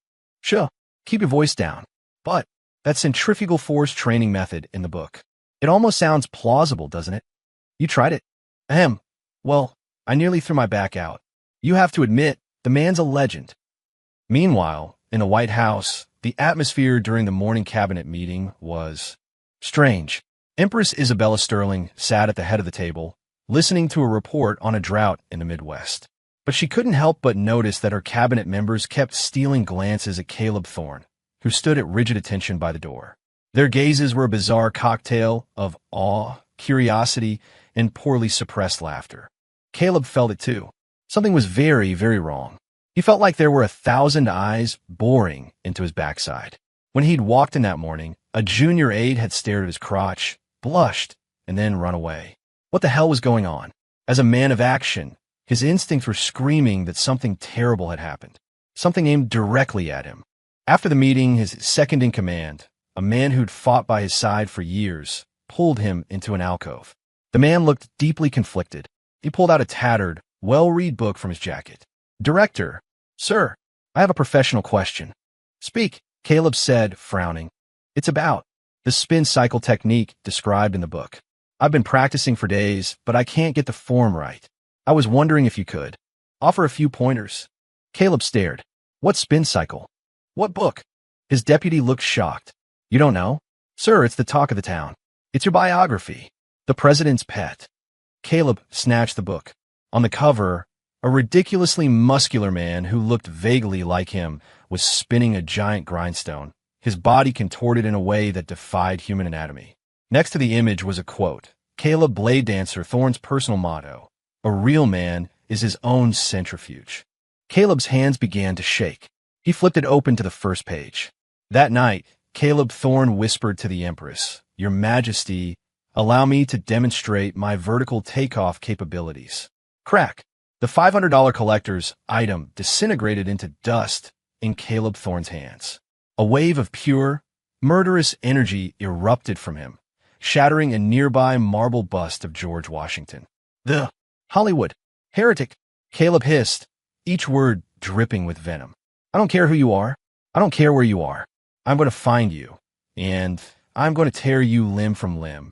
Sure, keep your voice down. But that centrifugal force training method in the book. It almost sounds plausible, doesn't it? You tried it? Ahem. Well, I nearly threw my back out. You have to admit, the man's a legend. Meanwhile, in the White House, the atmosphere during the morning cabinet meeting was strange. Empress Isabella Sterling sat at the head of the table, listening to a report on a drought in the Midwest. But she couldn't help but notice that her cabinet members kept stealing glances at Caleb Thorne, who stood at rigid attention by the door. Their gazes were a bizarre cocktail of awe, curiosity, and poorly suppressed laughter. Caleb felt it too. Something was very, very wrong. He felt like there were 1,000 eyes boring into his backside. When he'd walked in that morning, a junior aide had stared at his crotch, blushed, and then run away. What the hell was going on? As a man of action, his instincts were screaming that something terrible had happened, something aimed directly at him. After the meeting, his second-in-command, a man who'd fought by his side for years, pulled him into an alcove. The man looked deeply conflicted. He pulled out a tattered, well-read book from his jacket. Director, sir, I have a professional question. Speak, Caleb said, frowning. It's about the spin cycle technique described in the book. I've been practicing for days, but I can't get the form right. I was wondering if you could offer a few pointers. Caleb stared. What spin cycle? What book? His deputy looked shocked. You don't know? Sir, it's the talk of the town. It's your biography. The President's Pet. Caleb snatched the book. On the cover, a ridiculously muscular man who looked vaguely like him was spinning a giant grindstone, his body contorted in a way that defied human anatomy. Next to the image was a quote. Caleb Blade Dancer, Thorne's personal motto. A real man is his own centrifuge. Caleb's hands began to shake. He flipped it open to the first page. That night, Caleb Thorne whispered to the Empress, Your Majesty, allow me to demonstrate my vertical takeoff capabilities. Crack. The $500 collector's item disintegrated into dust in Caleb Thorne's hands. A wave of pure, murderous energy erupted from him, shattering a nearby marble bust of George Washington. The Hollywood heretic, Caleb hissed, each word dripping with venom. I don't care who you are. I don't care where you are. I'm going to find you, and I'm going to tear you limb from limb.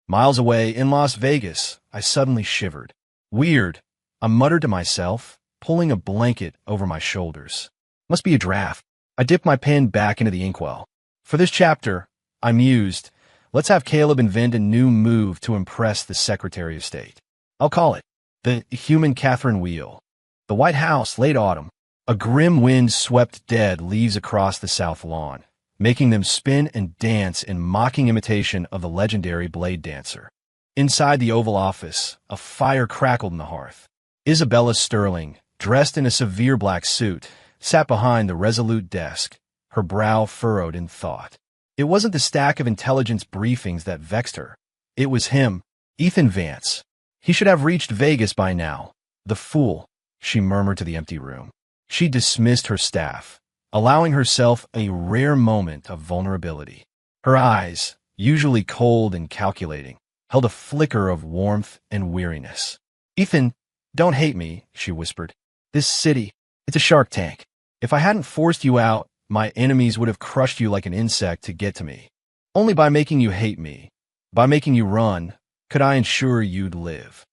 Miles away in Las Vegas, I suddenly shivered. Weird, I muttered to myself, pulling a blanket over my shoulders. Must be a draft. I dipped my pen back into the inkwell. For this chapter, I mused, let's have Caleb invent a new move to impress the Secretary of State. I'll call it the Human Catherine Wheel. The White House, late autumn. A grim wind swept dead leaves across the south lawn, making them spin and dance in mocking imitation of the legendary Blade Dancer. Inside the Oval Office, a fire crackled in the hearth. Isabella Sterling, dressed in a severe black suit, sat behind the resolute desk, her brow furrowed in thought. It wasn't the stack of intelligence briefings that vexed her. It was him, Ethan Vance. He should have reached Vegas by now. The fool, she murmured to the empty room. She dismissed her staff, allowing herself a rare moment of vulnerability. Her eyes, usually cold and calculating, held a flicker of warmth and weariness. Ethan, don't hate me, she whispered. This city, it's a shark tank. If I hadn't forced you out, my enemies would have crushed you like an insect to get to me. Only by making you hate me, by making you run, could I ensure you'd live.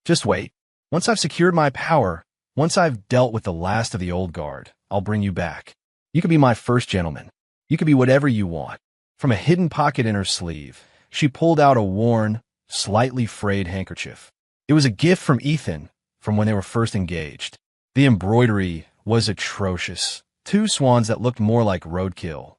Just wait. Once I've secured my power, once I've dealt with the last of the old guard, I'll bring you back. You could be my first gentleman. You could be whatever you want. From a hidden pocket in her sleeve, she pulled out a worn, slightly frayed handkerchief. It was a gift from Ethan, from when they were first engaged. The embroidery was atrocious. 2 swans that looked more like roadkill.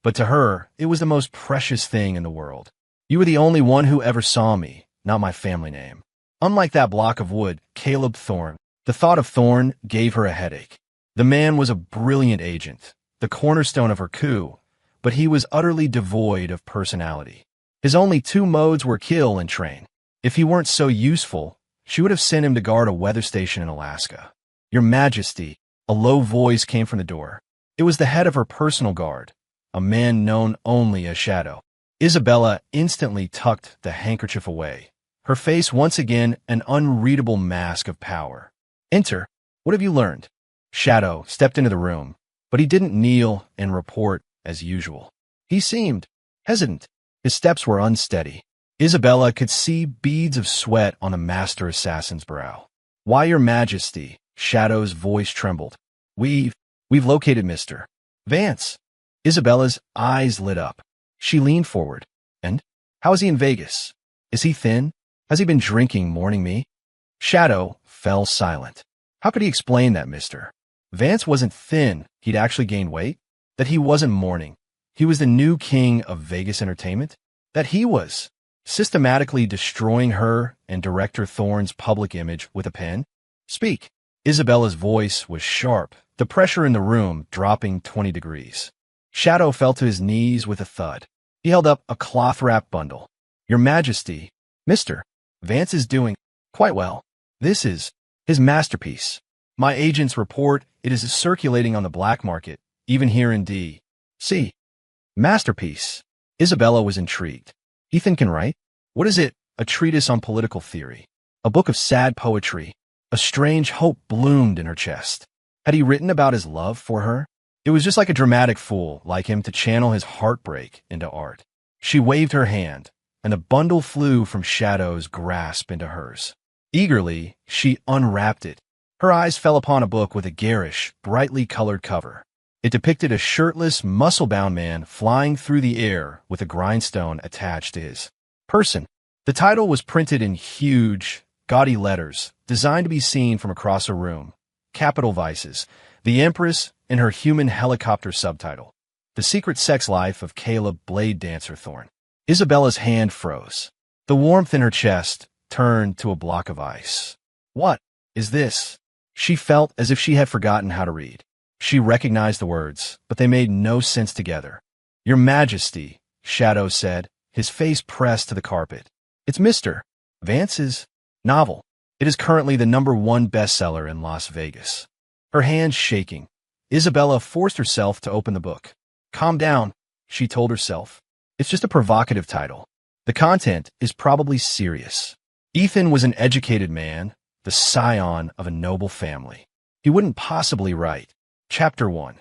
But to her, it was the most precious thing in the world. You were the only one who ever saw me, not my family name. Unlike that block of wood, Caleb Thorne. The thought of Thorne gave her a headache. The man was a brilliant agent, the cornerstone of her coup, but he was utterly devoid of personality. His only 2 modes were kill and train. If he weren't so useful, she would have sent him to guard a weather station in Alaska. Your Majesty, a low voice came from the door. It was the head of her personal guard, a man known only as Shadow. Isabella instantly tucked the handkerchief away, her face once again an unreadable mask of power. Enter. What have you learned? Shadow stepped into the room, but he didn't kneel and report as usual. He seemed hesitant. His steps were unsteady. Isabella could see beads of sweat on the master assassin's brow. Why, Your Majesty? Shadow's voice trembled. We've located Mr. Vance. Isabella's eyes lit up. She leaned forward. And? How is he in Vegas? Is he thin? Has he been drinking mourning me? Shadow fell silent. How could he explain that, Mr. Vance wasn't thin, he'd actually gained weight? That he wasn't mourning? He was the new king of Vegas entertainment? That he was systematically destroying her and Director Thorne's public image with a pen? Speak. Isabella's voice was sharp, the pressure in the room dropping 20 degrees. Shadow fell to his knees with a thud. He held up a cloth-wrapped bundle. Your Majesty, Mr. Vance is doing quite well. This is his masterpiece. My agents report it is circulating on the black market, even here in D.C. Masterpiece. Isabella was intrigued. Ethan can write? What is it? A treatise on political theory. A book of sad poetry. A strange hope bloomed in her chest. Had he written about his love for her? It was just like a dramatic fool like him to channel his heartbreak into art. She waved her hand, and the bundle flew from Shadow's grasp into hers. Eagerly, she unwrapped it. Her eyes fell upon a book with a garish, brightly colored cover. It depicted a shirtless, muscle-bound man flying through the air with a grindstone attached to his person. The title was printed in huge, gaudy letters, designed to be seen from across a room. Capital Vices, The Empress and Her Human Helicopter subtitle. The Secret Sex Life of Caleb Blade Dancer Thorne. Isabella's hand froze. The warmth in her chest turned to a block of ice. What is this? She felt as if she had forgotten how to read. She recognized the words, but they made no sense together. Your Majesty, Shadow said, his face pressed to the carpet. It's Mr. Vance's novel. It is currently the #1 bestseller in Las Vegas. Her hands shaking, Isabella forced herself to open the book. Calm down, she told herself. It's just a provocative title. The content is probably serious. Ethan was an educated man, the scion of a noble family. He wouldn't possibly write. Chapter 1.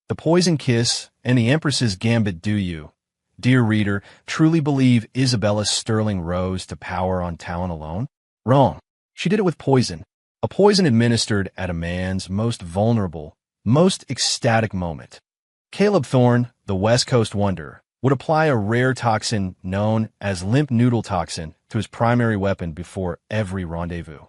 The Poison Kiss and the Empress's Gambit. Do you, dear reader, truly believe Isabella Sterling rose to power on talent alone? Wrong. She did it with poison. A poison administered at a man's most vulnerable, most ecstatic moment. Caleb Thorne, the West Coast wonder, would apply a rare toxin known as limp noodle toxin to his primary weapon before every rendezvous.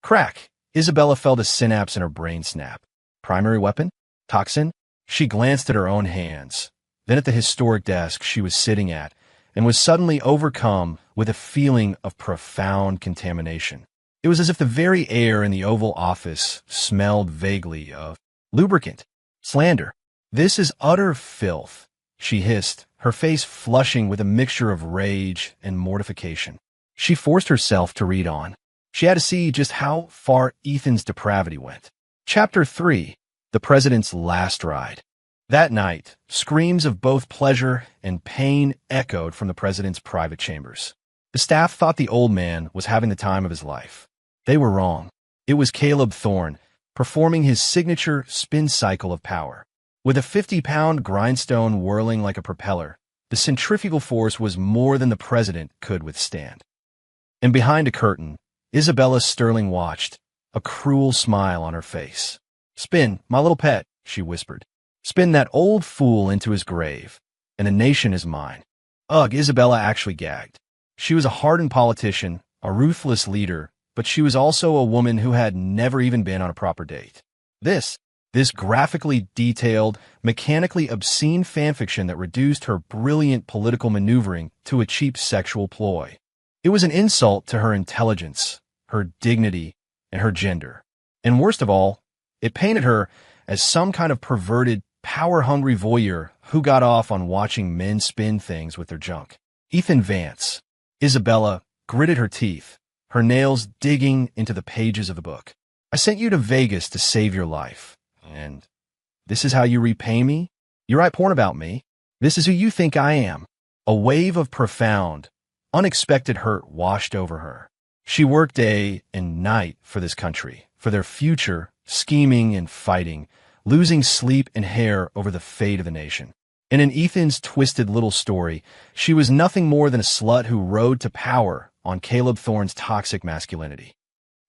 Crack! Isabella felt a synapse in her brain snap. Primary weapon? Toxin? She glanced at her own hands, then at the historic desk she was sitting at, and was suddenly overcome with a feeling of profound contamination. It was as if the very air in the Oval Office smelled vaguely of lubricant, slander. This is utter filth, she hissed, her face flushing with a mixture of rage and mortification. She forced herself to read on. She had to see just how far Ethan's depravity went. Chapter 3. The President's Last Ride. That night, screams of both pleasure and pain echoed from the President's private chambers. The staff thought the old man was having the time of his life. They were wrong. It was Caleb Thorne, performing his signature spin cycle of power. With a 50-pound grindstone whirling like a propeller, the centrifugal force was more than the President could withstand. And behind a curtain, Isabella Sterling watched, a cruel smile on her face. Spin, my little pet, she whispered. Spin that old fool into his grave, and the nation is mine. Ugh, Isabella actually gagged. She was a hardened politician, a ruthless leader, but she was also a woman who had never even been on a proper date. This graphically detailed, mechanically obscene fanfiction that reduced her brilliant political maneuvering to a cheap sexual ploy. It was an insult to her intelligence, her dignity, and her gender. And worst of all, it painted her as some kind of perverted, power-hungry voyeur who got off on watching men spin things with their junk. Ethan Vance. Isabella gritted her teeth, her nails digging into the pages of the book. I sent you to Vegas to save your life. And this is how you repay me? You write porn about me? This is who you think I am. A wave of profound, unexpected hurt washed over her. She worked day and night for this country, for their future, scheming and fighting, losing sleep and hair over the fate of the nation. And in Ethan's twisted little story, she was nothing more than a slut who rode to power on Caleb Thorne's toxic masculinity.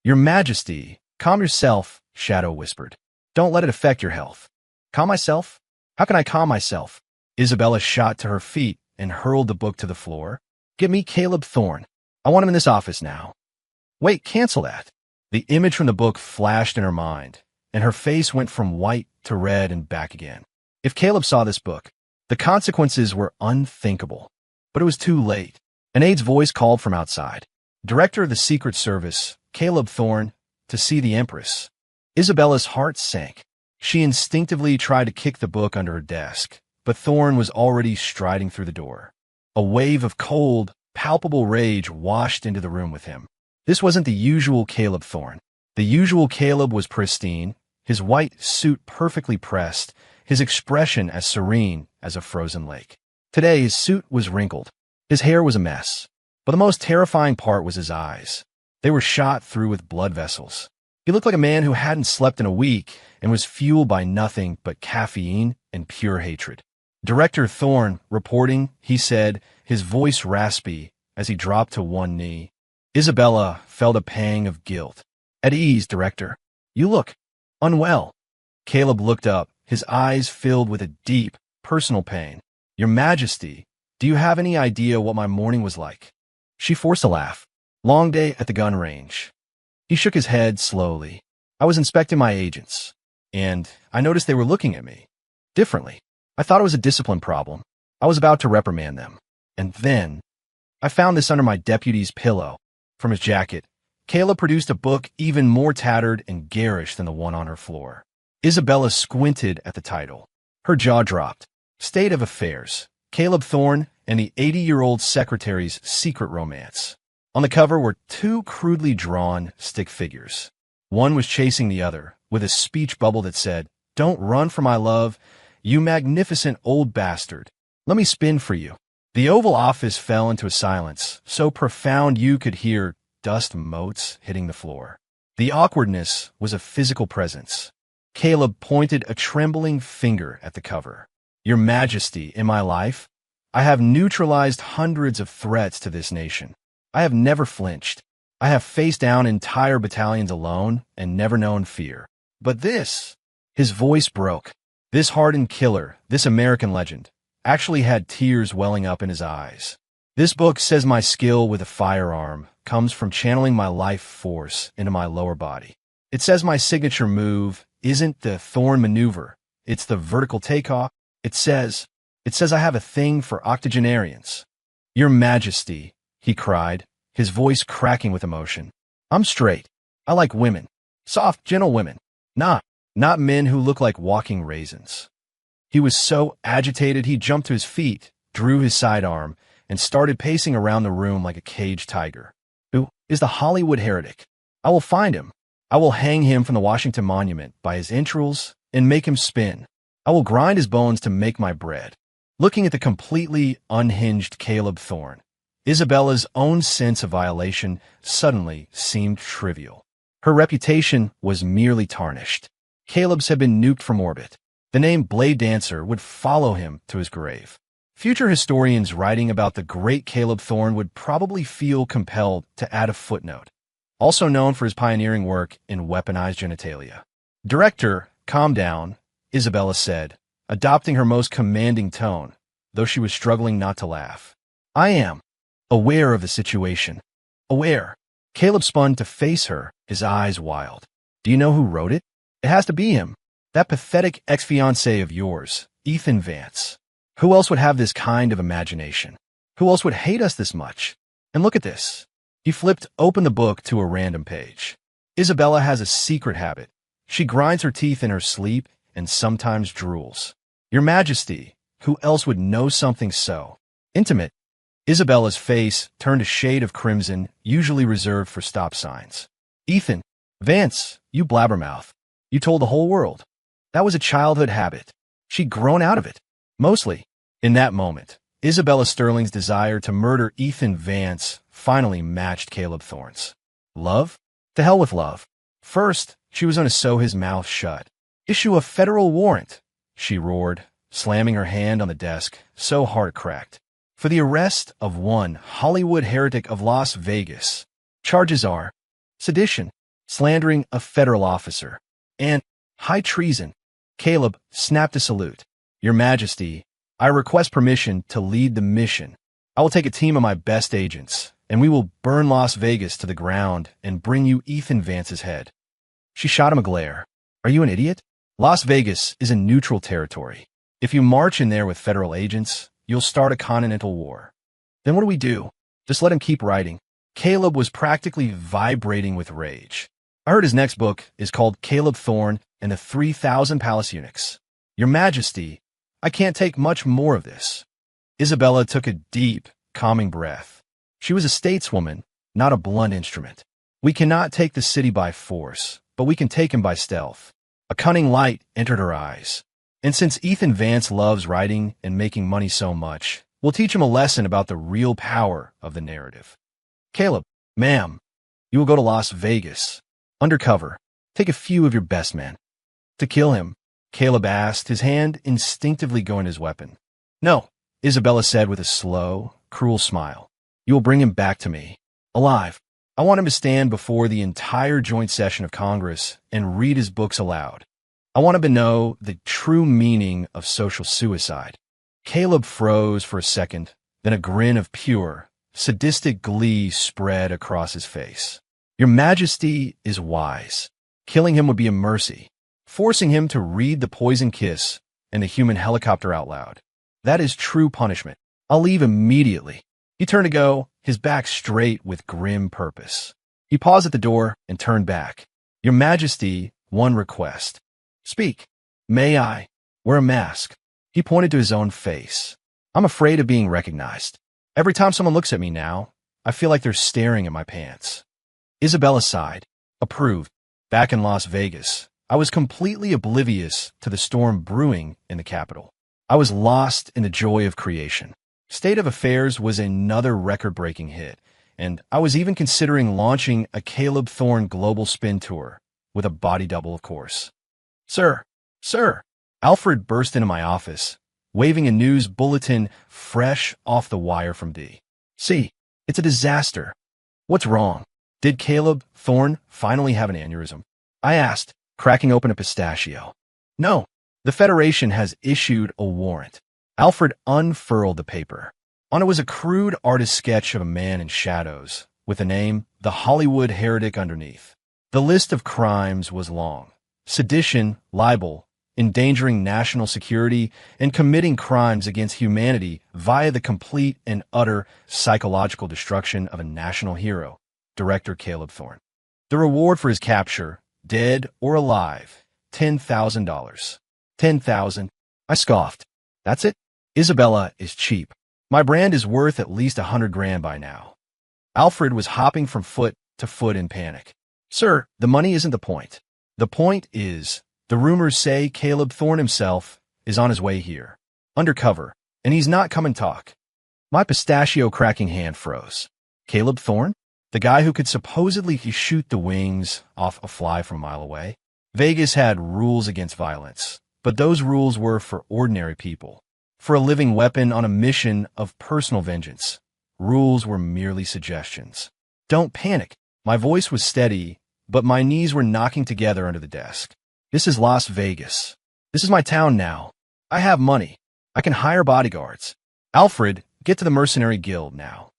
"Your Majesty, calm yourself," Shadow whispered. "Don't let it affect your health." "Calm myself? How can I calm myself?" Isabella shot to her feet and hurled the book to the floor. "Get me Caleb Thorne. I want him in this office now." "Wait, cancel that." The image from the book flashed in her mind, and her face went from white to red and back again. If Caleb saw this book, the consequences were unthinkable. But it was too late. An aide's voice called from outside. "Director of the Secret Service, Caleb Thorne, to see the Empress." Isabella's heart sank. She instinctively tried to kick the book under her desk, but Thorne was already striding through the door. A wave of cold, palpable rage washed into the room with him. This wasn't the usual Caleb Thorne. The usual Caleb was pristine, his white suit perfectly pressed, his expression as serene as a frozen lake. Today, his suit was wrinkled. His hair was a mess. But the most terrifying part was his eyes. They were shot through with blood vessels. He looked like a man who hadn't slept in a week and was fueled by nothing but caffeine and pure hatred. "Director Thorne, reporting," he said, his voice raspy as he dropped to one knee. Isabella felt a pang of guilt. "At ease, Director. You look unwell." Caleb looked up, his eyes filled with a deep, personal pain. "Your Majesty, do you have any idea what my morning was like?" She forced a laugh. "Long day at the gun range." He shook his head slowly. "I was inspecting my agents, and I noticed they were looking at me differently. I thought it was a discipline problem. I was about to reprimand them. And then I found this under my deputy's pillow." From his jacket, Caleb produced a book even more tattered and garish than the one on her floor. Isabella squinted at the title. Her jaw dropped. "State of Affairs, Caleb Thorne and the 80-year-old secretary's secret romance." On the cover were two crudely drawn stick figures. One was chasing the other, with a speech bubble that said, "Don't run for my love, you magnificent old bastard. Let me spin for you." The Oval Office fell into a silence, so profound you could hear dust motes hitting the floor. The awkwardness was a physical presence. Caleb pointed a trembling finger at the cover. "Your Majesty, in my life, I have neutralized hundreds of threats to this nation. I have never flinched. I have faced down entire battalions alone and never known fear. But this," his voice broke, "this hardened killer, this American legend, actually had tears welling up in his eyes. This book says my skill with a firearm comes from channeling my life force into my lower body. It says my signature move isn't the Thorne maneuver, it's the vertical takeoff. It says I have a thing for octogenarians." "Your Majesty," he cried, his voice cracking with emotion. "I'm straight. I like women. Soft, gentle women. Not men who look like walking raisins." He was so agitated he jumped to his feet, drew his sidearm, and started pacing around the room like a caged tiger. "Who is the Hollywood heretic? I will find him. I will hang him from the Washington Monument by his entrails and make him spin. I will grind his bones to make my bread." Looking at the completely unhinged Caleb Thorne, Isabella's own sense of violation suddenly seemed trivial. Her reputation was merely tarnished. Caleb's had been nuked from orbit. The name Blade Dancer would follow him to his grave. Future historians writing about the great Caleb Thorne would probably feel compelled to add a footnote. Also known for his pioneering work in weaponized genitalia. "Director, calm down," Isabella said, adopting her most commanding tone, though she was struggling not to laugh. "I am aware of the situation. Aware." Caleb spun to face her, his eyes wild. "Do you know who wrote it? It has to be him. That pathetic ex-fiancé of yours, Ethan Vance. Who else would have this kind of imagination? Who else would hate us this much? And look at this." He flipped open the book to a random page. "Isabella has a secret habit. She grinds her teeth in her sleep and sometimes drools. Your Majesty, who else would know something so intimate?" Isabella's face turned a shade of crimson, usually reserved for stop signs. "Ethan Vance, you blabbermouth. You told the whole world. That was a childhood habit. She'd grown out of it. Mostly." In that moment, Isabella Sterling's desire to murder Ethan Vance finally matched Caleb Thorne's. Love? To hell with love. First, she was going to sew his mouth shut. Issue a federal warrant, she roared, slamming her hand on the desk so hard it cracked. For the arrest of one Hollywood heretic of Las Vegas. Charges are sedition, slandering a federal officer, and high treason. Caleb snapped a salute. Your Majesty, I request permission to lead the mission. I will take a team of my best agents, and we will burn Las Vegas to the ground and bring you Ethan Vance's head. She shot him a glare. Are you an idiot? Las Vegas is in neutral territory. If you march in there with federal agents, you'll start a continental war. Then what do we do? Just let him keep writing. Caleb was practically vibrating with rage. I heard his next book is called Caleb Thorne and the 3,000 Palace Eunuchs. Your Majesty, I can't take much more of this. Isabella took a deep, calming breath. She was a stateswoman, not a blunt instrument. We cannot take the city by force, but we can take him by stealth. A cunning light entered her eyes. And since Ethan Vance loves writing and making money so much, we'll teach him a lesson about the real power of the narrative. Caleb, ma'am, you will go to Las Vegas. Undercover. Take a few of your best men. To kill him, Caleb asked, his hand instinctively going to his weapon. No, Isabella said with a slow, cruel smile. You will bring him back to me. Alive. I want him to stand before the entire joint session of Congress and read his books aloud. I want him to know the true meaning of social suicide. Caleb froze for a second, then a grin of pure, sadistic glee spread across his face. Your Majesty is wise. Killing him would be a mercy. Forcing him to read The Poison Kiss and The Human Helicopter out loud. That is true punishment. I'll leave immediately. He turned to go, his back straight with grim purpose. He paused at the door and turned back. Your Majesty, one request. Speak. May I wear a mask? He pointed to his own face. I'm afraid of being recognized. Every time someone looks at me now, I feel like they're staring at my pants. Isabella sighed. Approved. Back in Las Vegas, I was completely oblivious to the storm brewing in the capital. I was lost in the joy of creation. State of Affairs was another record-breaking hit, and I was even considering launching a Caleb Thorne global spin tour, with a body double, of course. Sir! Alfred burst into my office, waving a news bulletin fresh off the wire from D. See, it's a disaster. What's wrong? Did Caleb Thorne finally have an aneurysm? I asked, cracking open a pistachio. No, the Federation has issued a warrant. Alfred unfurled the paper. On it was a crude artist sketch of a man in shadows, with the name, The Hollywood Heretic, underneath. The list of crimes was long. Sedition, libel, endangering national security, and committing crimes against humanity via the complete and utter psychological destruction of a national hero, director Caleb Thorne. The reward for his capture, dead or alive, $10,000. $10,000. I scoffed. That's it? Isabella is cheap. My brand is worth at least $100,000 by now. Alfred was hopping from foot to foot in panic. Sir, the money isn't the point. The point is, the rumors say Caleb Thorne himself is on his way here, undercover, and he's not come and talk. My pistachio-cracking hand froze. Caleb Thorne? The guy who could supposedly shoot the wings off a fly from a mile away? Vegas had rules against violence, but those rules were for ordinary people. For a living weapon on a mission of personal vengeance, rules were merely suggestions. Don't panic. My voice was steady, but my knees were knocking together under the desk. This is Las Vegas. This is my town now. I have money. I can hire bodyguards. Alfred, get to the mercenary guild now.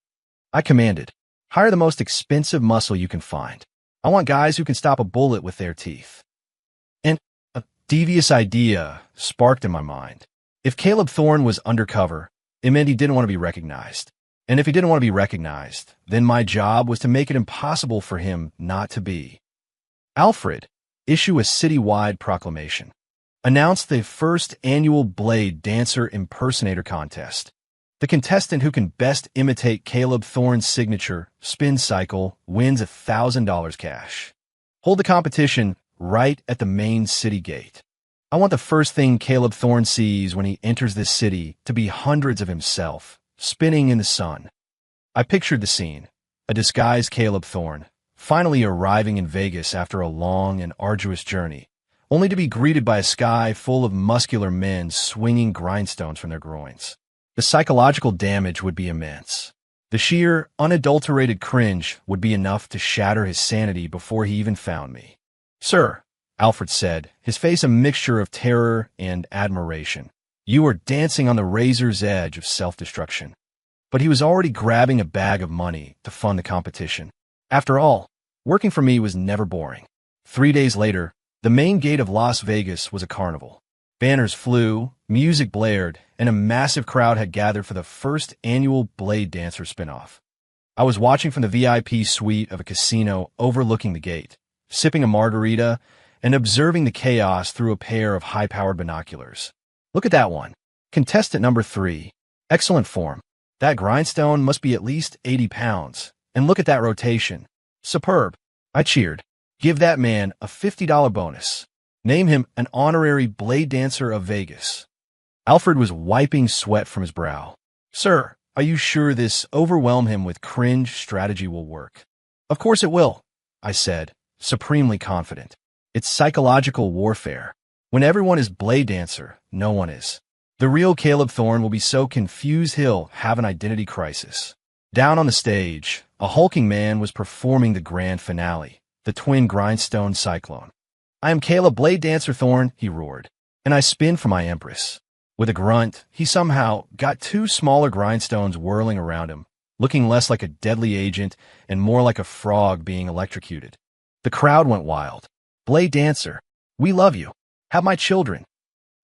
I commanded. Hire the most expensive muscle you can find. I want guys who can stop a bullet with their teeth. And a devious idea sparked in my mind. If Caleb Thorne was undercover, it meant he didn't want to be recognized. And if he didn't want to be recognized, then my job was to make it impossible for him not to be. Alfred, issue a citywide proclamation. Announce the first annual Blade Dancer Impersonator Contest. The contestant who can best imitate Caleb Thorne's signature spin cycle wins $1,000 cash. Hold the competition right at the main city gate. I want the first thing Caleb Thorne sees when he enters this city to be hundreds of himself, spinning in the sun. I pictured the scene, a disguised Caleb Thorne, finally arriving in Vegas after a long and arduous journey, only to be greeted by a sky full of muscular men swinging grindstones from their groins. The psychological damage would be immense. The sheer, unadulterated cringe would be enough to shatter his sanity before he even found me. "Sir," Alfred said, his face a mixture of terror and admiration, "you are dancing on the razor's edge of self-destruction." But he was already grabbing a bag of money to fund the competition. After all, working for me was never boring. 3 days later, the main gate of Las Vegas was a carnival. Banners flew, music blared, and a massive crowd had gathered for the first annual Blade Dancer spinoff. I was watching from the VIP suite of a casino overlooking the gate, sipping a margarita and observing the chaos through a pair of high-powered binoculars. "Look at that one. Contestant number 3. Excellent form. That grindstone must be at least 80 pounds. And look at that rotation. Superb." I cheered. "Give that man a $50 bonus. Name him an honorary Blade Dancer of Vegas." Alfred was wiping sweat from his brow. "Sir, are you sure this overwhelm him with cringe strategy will work?" "Of course it will," I said, supremely confident. "It's psychological warfare. When everyone is Blade Dancer, no one is. The real Caleb Thorne will be so confused he'll have an identity crisis." Down on the stage, a hulking man was performing the grand finale, the twin grindstone cyclone. "I am Caleb Blade Dancer Thorne," he roared, "and I spin for my Empress." With a grunt, he somehow got 2 smaller grindstones whirling around him, looking less like a deadly agent and more like a frog being electrocuted. The crowd went wild. "Blade Dancer, we love you. Have my children."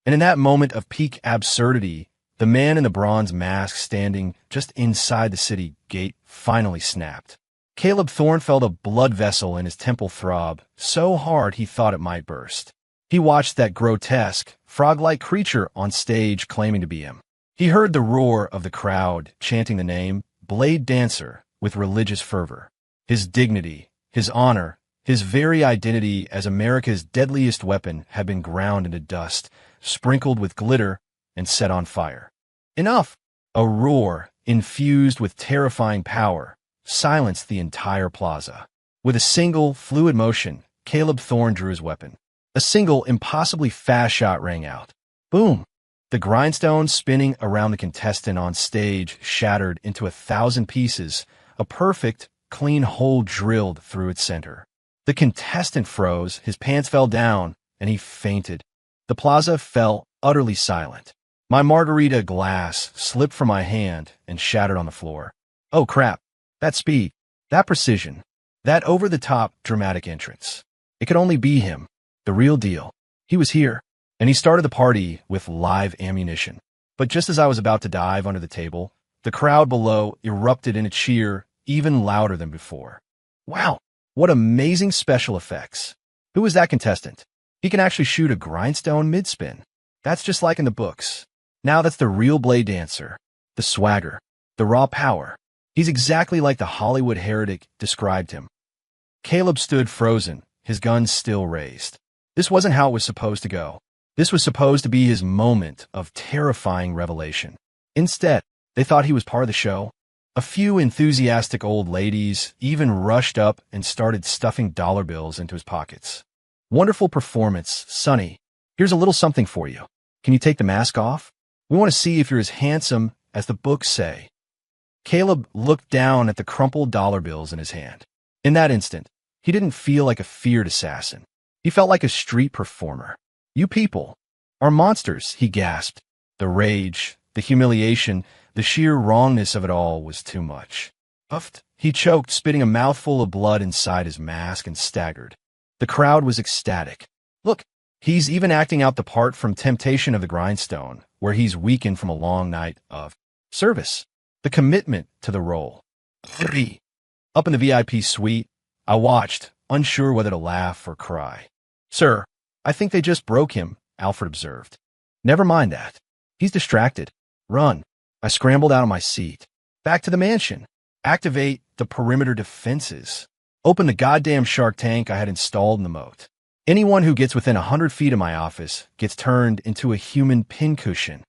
And in that moment of peak absurdity, the man in the bronze mask standing just inside the city gate finally snapped. Caleb Thorne felt a blood vessel in his temple throb so hard he thought it might burst. He watched that grotesque, frog-like creature on stage claiming to be him. He heard the roar of the crowd chanting the name Blade Dancer with religious fervor. His dignity, his honor, his very identity as America's deadliest weapon had been ground into dust, sprinkled with glitter, and set on fire. "Enough!" A roar, infused with terrifying power, silenced the entire plaza. With a single, fluid motion, Caleb Thorne drew his weapon. A single, impossibly fast shot rang out. Boom! The grindstone spinning around the contestant on stage shattered into 1,000 pieces, a perfect, clean hole drilled through its center. The contestant froze, his pants fell down, and he fainted. The plaza fell utterly silent. My margarita glass slipped from my hand and shattered on the floor. Oh crap, that speed, that precision, that over-the-top dramatic entrance. It could only be him, the real deal. He was here, and he started the party with live ammunition. But just as I was about to dive under the table, the crowd below erupted in a cheer even louder than before. Wow, what amazing special effects. Who is that contestant? He can actually shoot a grindstone mid-spin. That's just like in the books. Now that's the real Blade Dancer. The swagger, the raw power. He's exactly like the Hollywood heretic described him. Caleb stood frozen, his gun still raised. This wasn't how it was supposed to go. This was supposed to be his moment of terrifying revelation. Instead, they thought he was part of the show. A few enthusiastic old ladies even rushed up and started stuffing dollar bills into his pockets. Wonderful performance, Sonny. Here's a little something for you. Can you take the mask off? We want to see if you're as handsome as the books say. Caleb looked down at the crumpled dollar bills in his hand. In that instant, he didn't feel like a feared assassin. He felt like a street performer. "You people are monsters," he gasped. The rage, the humiliation, the sheer wrongness of it all was too much. Puffed, he choked, spitting a mouthful of blood inside his mask and staggered. The crowd was ecstatic. Look, he's even acting out the part from Temptation of the Grindstone, where he's weakened from a long night of service. The commitment to the role. Up in the VIP suite, I watched, unsure whether to laugh or cry. "Sir, I think they just broke him," Alfred observed. "Never mind that. He's distracted. Run." I scrambled out of my seat. Back to the mansion. Activate the perimeter defenses. Open the goddamn shark tank I had installed in the moat. Anyone who gets within 100 feet of my office gets turned into a human pincushion.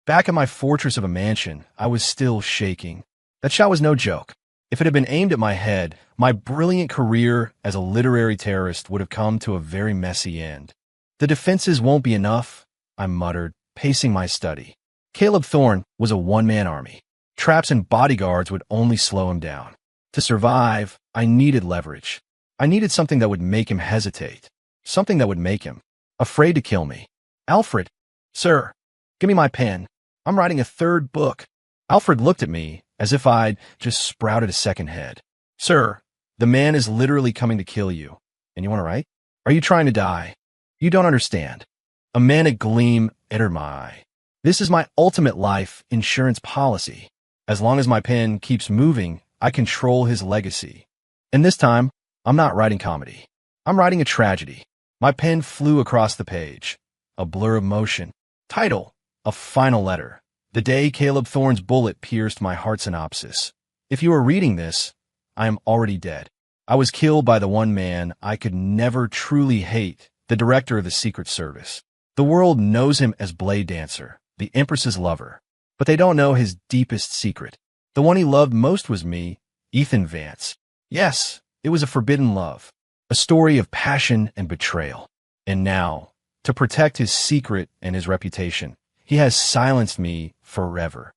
Back at my fortress of a mansion, I was still shaking. That shot was no joke. If it had been aimed at my head, my brilliant career as a literary terrorist would have come to a very messy end. The defenses won't be enough, I muttered, pacing my study. Caleb Thorne was a one-man army. Traps and bodyguards would only slow him down. To survive, I needed leverage. I needed something that would make him hesitate. Something that would make him afraid to kill me. Alfred, sir, give me my pen. I'm writing a third book. Alfred looked at me as if I'd just sprouted a second head. Sir, the man is literally coming to kill you. And you want to write? Are you trying to die? You don't understand. A manic gleam entered my eye. This is my ultimate life insurance policy. As long as my pen keeps moving, I control his legacy. And this time, I'm not writing comedy. I'm writing a tragedy. My pen flew across the page. A blur of motion. Title: A Final Letter. The day Caleb Thorne's bullet pierced my heart synopsis. If you are reading this, I am already dead. I was killed by the one man I could never truly hate, the director of the Secret Service. The world knows him as Blade Dancer, the Empress's lover. But they don't know his deepest secret. The one he loved most was me, Ethan Vance. Yes, it was a forbidden love. A story of passion and betrayal. And now, to protect his secret and his reputation, he has silenced me forever.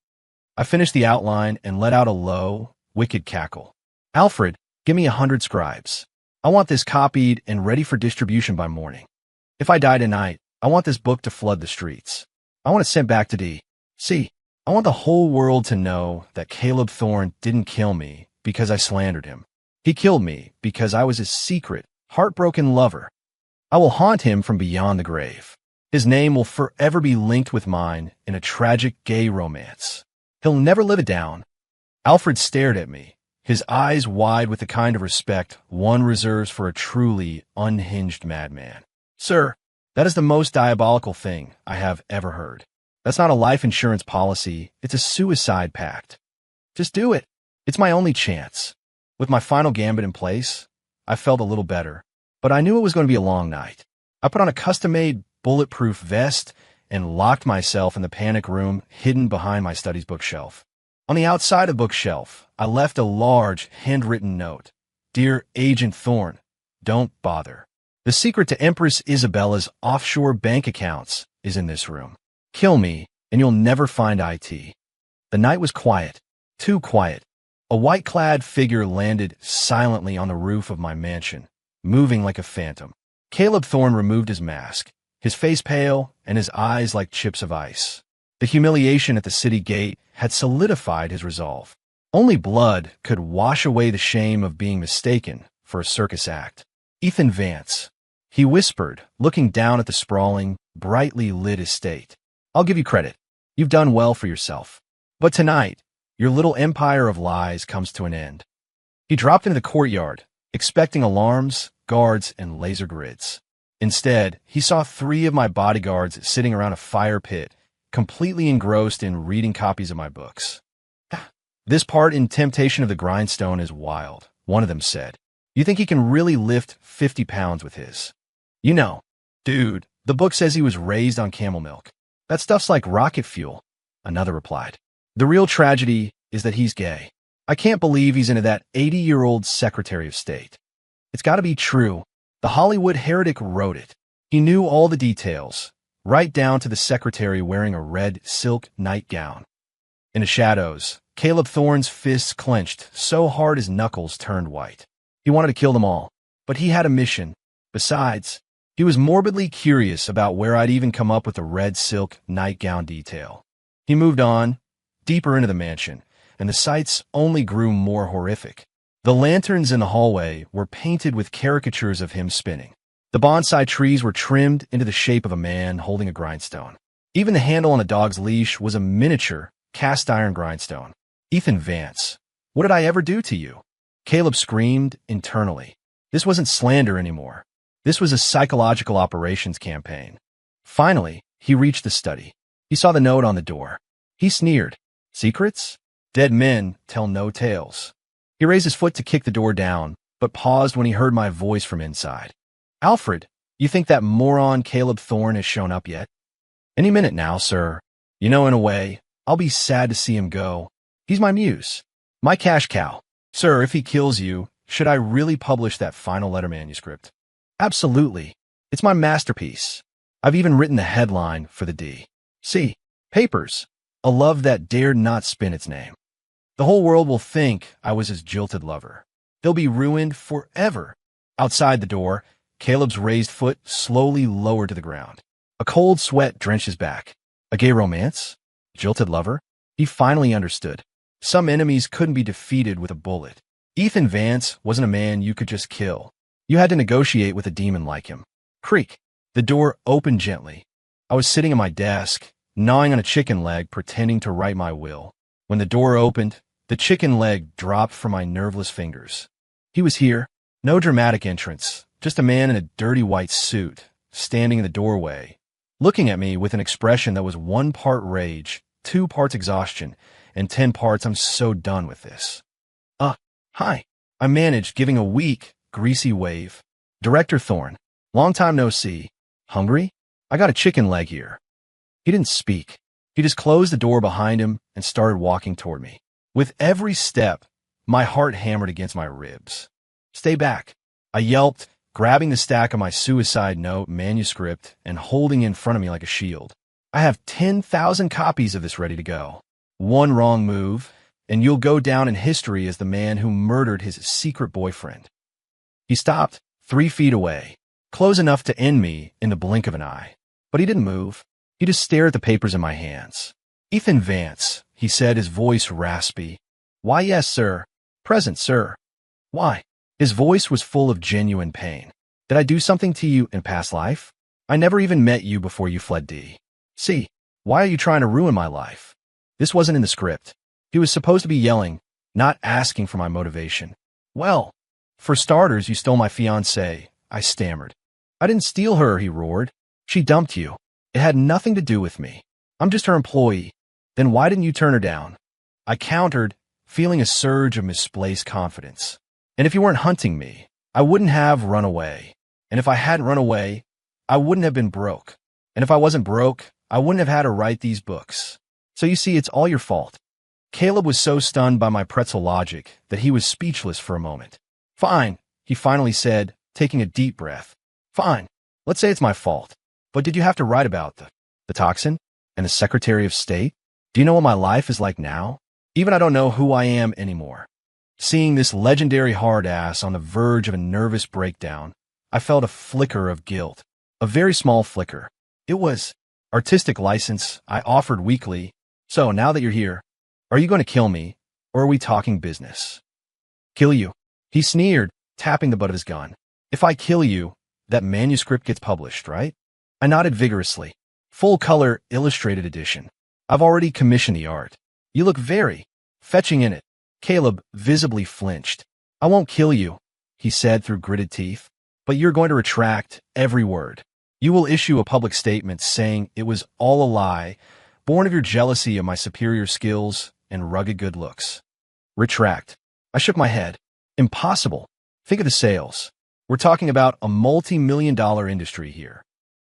I finished the outline and let out a low, wicked cackle. Alfred, give me 100 scribes. I want this copied and ready for distribution by morning. If I die tonight, I want this book to flood the streets. I want it sent back to D.C. I want the whole world to know that Caleb Thorne didn't kill me because I slandered him. He killed me because I was his secret, heartbroken lover. I will haunt him from beyond the grave. His name will forever be linked with mine in a tragic gay romance. He'll never live it down. Alfred stared at me, his eyes wide with the kind of respect one reserves for a truly unhinged madman. Sir, that is the most diabolical thing I have ever heard. That's not a life insurance policy, it's a suicide pact. Just do it. It's my only chance. With my final gambit in place, I felt a little better, but I knew it was going to be a long night. I put on a custom-made bulletproof vest and locked myself in the panic room hidden behind my studies bookshelf. On the outside of the bookshelf, I left a large, handwritten note. Dear Agent Thorne, don't bother. The secret to Empress Isabella's offshore bank accounts is in this room. Kill me, and you'll never find IT. The night was quiet, too quiet. A white-clad figure landed silently on the roof of my mansion, moving like a phantom. Caleb Thorne removed his mask, his face pale and his eyes like chips of ice. The humiliation at the city gate had solidified his resolve. Only blood could wash away the shame of being mistaken for a circus act. Ethan Vance, he whispered, looking down at the sprawling, brightly lit estate. I'll give you credit. You've done well for yourself. But tonight, your little empire of lies comes to an end. He dropped into the courtyard, expecting alarms, guards, and laser grids. Instead, he saw 3 of my bodyguards sitting around a fire pit, completely engrossed in reading copies of my books. This part in Temptation of the Grindstone is wild, one of them said. You think he can really lift 50 pounds with his? You know, dude, the book says he was raised on camel milk. That stuff's like rocket fuel, another replied. The real tragedy is that he's gay. I can't believe he's into that 80-year-old Secretary of State. It's got to be true. The Hollywood heretic wrote it. He knew all the details, right down to the secretary wearing a red silk nightgown. In the shadows, Caleb Thorne's fists clenched so hard his knuckles turned white. He wanted to kill them all, but he had a mission. Besides, he was morbidly curious about where I'd even come up with the red silk nightgown detail. He moved on, deeper into the mansion, and the sights only grew more horrific. The lanterns in the hallway were painted with caricatures of him spinning. The bonsai trees were trimmed into the shape of a man holding a grindstone. Even the handle on a dog's leash was a miniature, cast-iron grindstone. Ethan Vance, what did I ever do to you? Caleb screamed internally. This wasn't slander anymore. This was a psychological operations campaign. Finally, he reached the study. He saw the note on the door. He sneered. Secrets? Dead men tell no tales. He raised his foot to kick the door down, but paused when he heard my voice from inside. Alfred, You think that moron Caleb Thorne has shown up yet? Any minute now, sir. You know, in a way, I'll be sad to see him go. He's my muse. My cash cow. Sir, if he kills you, should I really publish that final letter manuscript? Absolutely. It's my masterpiece. I've even written the headline for the D.C. papers. A love that dared not spin its name. The whole world will think I was his jilted lover. They'll be ruined forever. Outside the door, Caleb's raised foot slowly lowered to the ground. A cold sweat drenched his back. A gay romance? Jilted lover? He finally understood. Some enemies couldn't be defeated with a bullet. Ethan Vance wasn't a man you could just kill. You had to negotiate with a demon like him. Creak. The door opened gently. I was sitting at my desk, gnawing on a chicken leg, pretending to write my will. When the door opened, the chicken leg dropped from my nerveless fingers. He was here. No dramatic entrance. Just a man in a dirty white suit, standing in the doorway, looking at me with an expression that was 1 part rage, 2 parts exhaustion, and 10 parts I'm so done with this. Hi. I managed, giving a weak, greasy wave. Director Thorne. Long time no see. Hungry? I got a chicken leg here. He didn't speak. He just closed the door behind him and started walking toward me. With every step, my heart hammered against my ribs. Stay back. I yelped, grabbing the stack of my suicide note manuscript and holding it in front of me like a shield. I have 10,000 copies of this ready to go. One wrong move, and you'll go down in history as the man who murdered his secret boyfriend. He stopped 3 feet away, close enough to end me in the blink of an eye. But he didn't move. He just stared at the papers in my hands. Ethan Vance, he said, his voice raspy. Why, yes, sir. Present, sir. Why? His voice was full of genuine pain. Did I do something to you in past life? I never even met you before you fled D.C. Why are you trying to ruin my life? This wasn't in the script. He was supposed to be yelling, not asking for my motivation. Well, for starters, you stole my fiancée, I stammered. I didn't steal her, he roared. She dumped you. It had nothing to do with me. I'm just her employee. Then why didn't you turn her down? I countered, feeling a surge of misplaced confidence. And if you weren't hunting me, I wouldn't have run away. And if I hadn't run away, I wouldn't have been broke. And if I wasn't broke, I wouldn't have had to write these books. So you see, it's all your fault. Caleb was so stunned by my pretzel logic that he was speechless for a moment. Fine, he finally said, taking a deep breath. Fine, let's say it's my fault. But did you have to write about the toxin and the Secretary of State? Do you know what my life is like now? Even I don't know who I am anymore. Seeing this legendary hard ass on the verge of a nervous breakdown, I felt a flicker of guilt. A very small flicker. It was artistic license I offered weakly. So now that you're here, are you going to kill me, or are we talking business? Kill you. He sneered, tapping the butt of his gun. If I kill you, that manuscript gets published, right? I nodded vigorously. Full-color, illustrated edition. I've already commissioned the art. You look very fetching in it. Caleb visibly flinched. I won't kill you, he said through gritted teeth, but you're going to retract every word. You will issue a public statement saying it was all a lie, born of your jealousy of my superior skills and rugged good looks. Retract. I shook my head. Impossible. Think of the sales. We're talking about a multi-million-dollar industry here.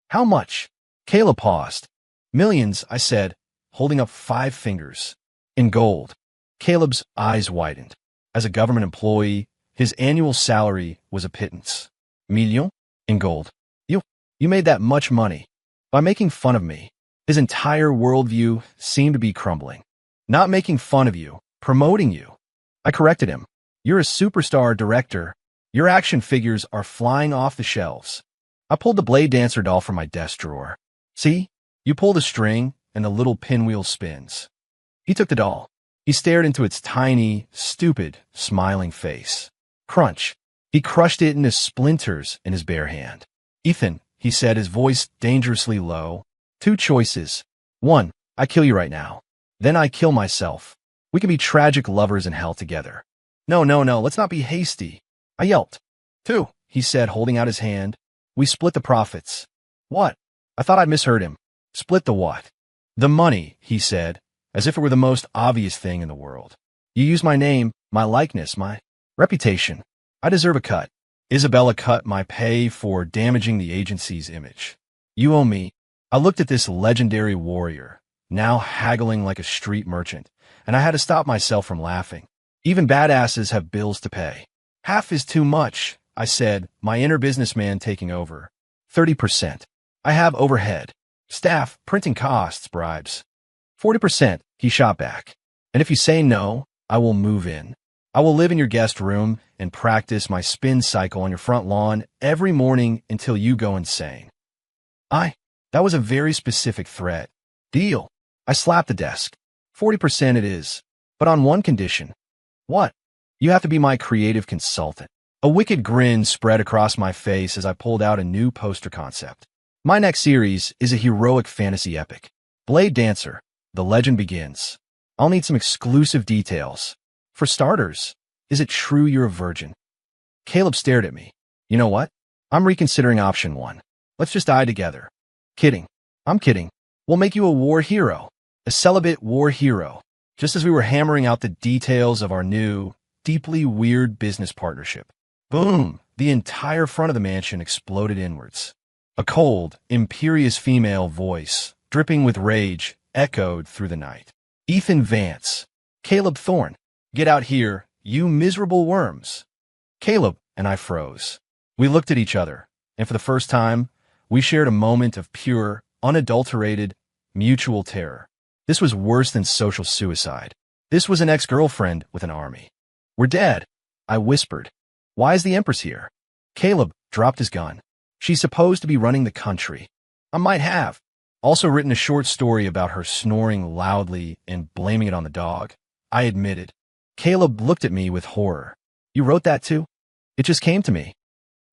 How much? Caleb paused. Millions, I said, holding up 5 fingers. In gold. Caleb's eyes widened. As a government employee, his annual salary was a pittance. Million? In gold. You made that much money. By making fun of me. His entire worldview seemed to be crumbling. Not making fun of you, promoting you. I corrected him. You're a superstar director. Your action figures are flying off the shelves. I pulled the Blade Dancer doll from my desk drawer. See? You pull the string, and the little pinwheel spins. He took the doll. He stared into its tiny, stupid, smiling face. Crunch. He crushed it into splinters in his bare hand. Ethan, he said, his voice dangerously low. 2 choices. 1, I kill you right now. Then I kill myself. We can be tragic lovers in hell together. No, let's not be hasty. I yelped. 2, he said, holding out his hand. We split the profits. What? I thought I'd misheard him. Split the what? The money, he said, as if it were the most obvious thing in the world. You use my name, my likeness, my reputation. I deserve a cut. Isabella cut my pay for damaging the agency's image. You owe me. I looked at this legendary warrior, now haggling like a street merchant, and I had to stop myself from laughing. Even badasses have bills to pay. Half is too much, I said, my inner businessman taking over. 30%. I have overhead, staff, printing costs, bribes. 40%, he shot back. And if you say no, I will move in. I will live in your guest room and practice my spin cycle on your front lawn every morning until you go insane. That was a very specific threat. Deal. I slapped the desk. 40% it is, but on one condition. What? You have to be my creative consultant. A wicked grin spread across my face as I pulled out a new poster concept. My next series is a heroic fantasy epic. Blade Dancer. The legend begins. I'll need some exclusive details. For starters, is it true you're a virgin? Caleb stared at me. You know what? I'm reconsidering option 1. Let's just die together. Kidding. I'm kidding. We'll make you a war hero. A celibate war hero. Just as we were hammering out the details of our new, deeply weird business partnership. Boom! The entire front of the mansion exploded inwards. A cold, imperious female voice, dripping with rage, echoed through the night. Ethan Vance. Caleb Thorne. Get out here, you miserable worms. Caleb and I froze. We looked at each other, and for the first time, we shared a moment of pure, unadulterated, mutual terror. This was worse than social suicide. This was an ex-girlfriend with an army. We're dead, I whispered. Why is the Empress here? Caleb dropped his gun. She's supposed to be running the country. I might have also written a short story about her snoring loudly and blaming it on the dog. I admitted. Caleb looked at me with horror. You wrote that too? It just came to me.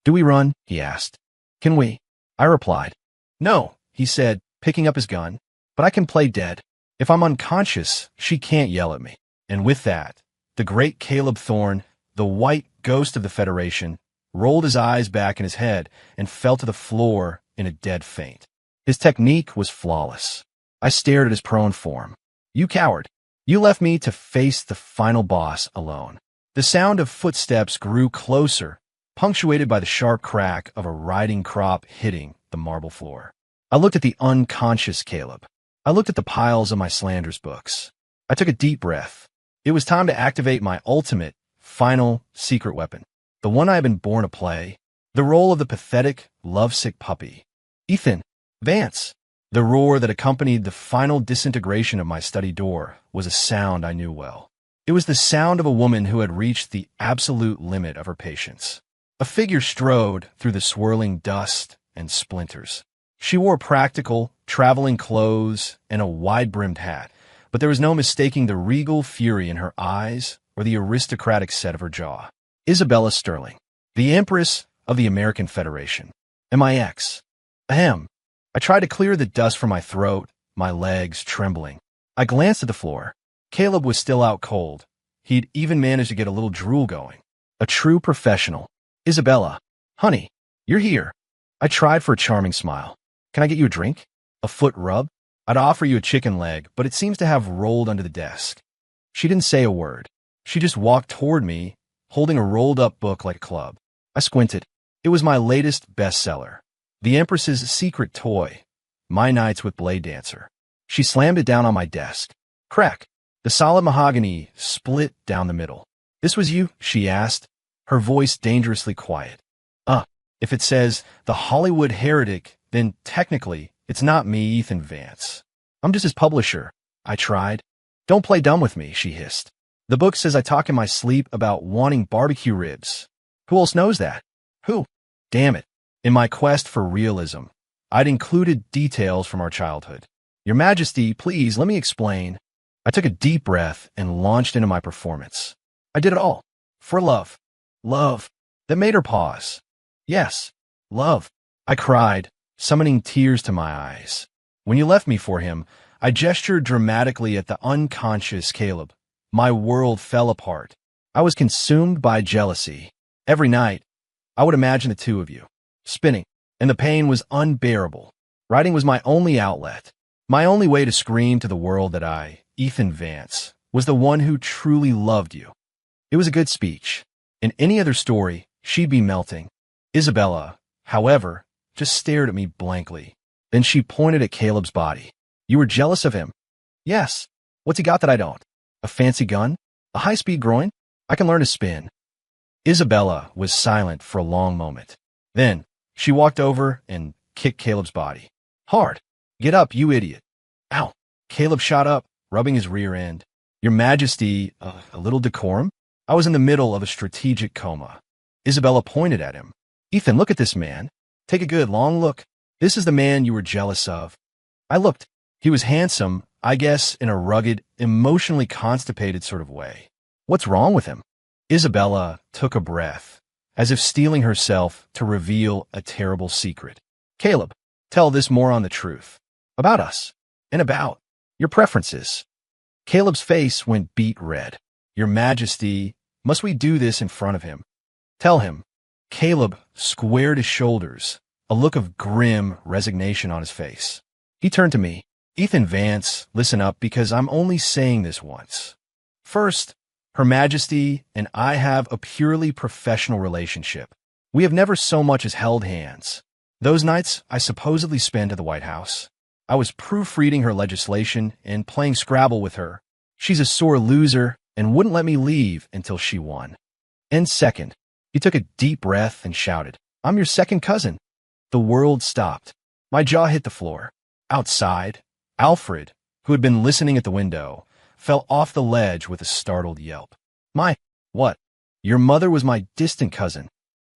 Do we run? He asked. Can we? I replied. No, he said, picking up his gun. But I can play dead. If I'm unconscious, she can't yell at me. And with that, the great Caleb Thorne, the white ghost of the Federation, rolled his eyes back in his head and fell to the floor in a dead faint. His technique was flawless. I stared at his prone form. You coward. You left me to face the final boss alone. The sound of footsteps grew closer, punctuated by the sharp crack of a riding crop hitting the marble floor. I looked at the unconscious Caleb. I looked at the piles of my slanders books. I took a deep breath. It was time to activate my ultimate, final, secret weapon. The one I had been born to play. The role of the pathetic, lovesick puppy. Ethan Vance. The roar that accompanied the final disintegration of my study door was a sound I knew well. It was the sound of a woman who had reached the absolute limit of her patience. A figure strode through the swirling dust and splinters. She wore practical, traveling clothes and a wide-brimmed hat, but there was no mistaking the regal fury in her eyes or the aristocratic set of her jaw. Isabella Sterling, the Empress of the American Federation. MIX. Ahem. I tried to clear the dust from my throat, my legs trembling. I glanced at the floor. Caleb was still out cold. He'd even managed to get a little drool going. A true professional. Isabella. Honey, you're here. I tried for a charming smile. Can I get you a drink? A foot rub? I'd offer you a chicken leg, but it seems to have rolled under the desk. She didn't say a word. She just walked toward me, holding a rolled-up book like a club. I squinted. It was my latest bestseller. The Empress's secret toy, My Nights with Blade Dancer. She slammed it down on my desk. Crack. The solid mahogany split down the middle. This was you? She asked, her voice dangerously quiet. If it says the Hollywood Heretic, then technically it's not me, Ethan Vance. I'm just his publisher. I tried. Don't play dumb with me, she hissed. The book says I talk in my sleep about wanting barbecue ribs. Who else knows that? Who? Damn it. In my quest for realism, I'd included details from our childhood. Your Majesty, please let me explain. I took a deep breath and launched into my performance. I did it all. For love. Love. That made her pause. Yes. Love. I cried, summoning tears to my eyes. When you left me for him, I gestured dramatically at the unconscious Caleb. My world fell apart. I was consumed by jealousy. Every night, I would imagine the two of you, spinning, and the pain was unbearable. Writing was my only outlet, my only way to scream to the world that I, Ethan Vance, was the one who truly loved you. It was a good speech. In any other story, she'd be melting. Isabella, however, just stared at me blankly. Then she pointed at Caleb's body. You were jealous of him? Yes. What's he got that I don't? A fancy gun? A high-speed groin? I can learn to spin. Isabella was silent for a long moment. Then, she walked over and kicked Caleb's body. Hard. Get up, you idiot. Ow. Caleb shot up, rubbing his rear end. Your Majesty, a little decorum? I was in the middle of a strategic coma. Isabella pointed at him. Ethan, look at this man. Take a good, long look. This is the man you were jealous of. I looked. He was handsome, I guess in a rugged, emotionally constipated sort of way. What's wrong with him? Isabella took a breath, as if steeling herself to reveal a terrible secret. Caleb, tell this moron the truth. About us. And about your preferences. Caleb's face went beet red. Your Majesty, must we do this in front of him? Tell him. Caleb squared his shoulders, a look of grim resignation on his face. He turned to me. Ethan Vance, listen up because I'm only saying this once. First, Her Majesty and I have a purely professional relationship. We have never so much as held hands. Those nights I supposedly spent at the White House. I was proofreading her legislation and playing Scrabble with her. She's a sore loser and wouldn't let me leave until she won. And second, he took a deep breath and shouted, I'm your second cousin. The world stopped. My jaw hit the floor. Outside, Alfred, who had been listening at the window, fell off the ledge with a startled yelp. What? Your mother was my distant cousin.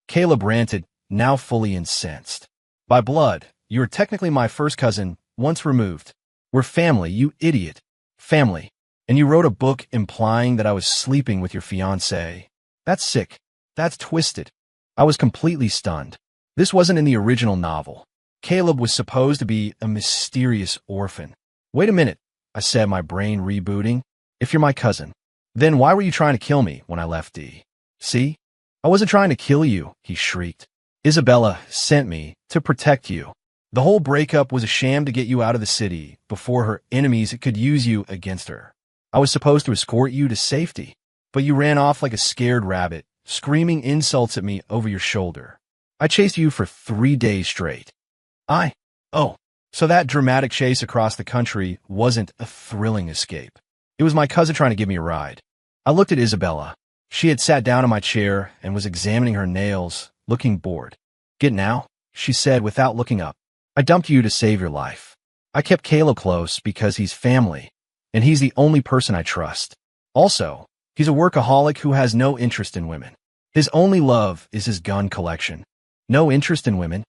Caleb ranted, now fully incensed. By blood, you are technically my first cousin, once removed. We're family, you idiot. Family. And you wrote a book implying that I was sleeping with your fiancé. That's sick. That's twisted. I was completely stunned. This wasn't in the original novel. Caleb was supposed to be a mysterious orphan. Wait a minute, I said, my brain rebooting. If you're my cousin, then why were you trying to kill me when I left D? See? I wasn't trying to kill you, he shrieked. Isabella sent me to protect you. The whole breakup was a sham to get you out of the city before her enemies could use you against her. I was supposed to escort you to safety, but you ran off like a scared rabbit, screaming insults at me over your shoulder. I chased you for 3 days straight. So that dramatic chase across the country wasn't a thrilling escape. It was my cousin trying to give me a ride. I looked at Isabella. She had sat down in my chair and was examining her nails, looking bored. Get now, she said without looking up. I dumped you to save your life. I kept Caleb close because he's family, and he's the only person I trust. Also, he's a workaholic who has no interest in women. His only love is his gun collection. No interest in women?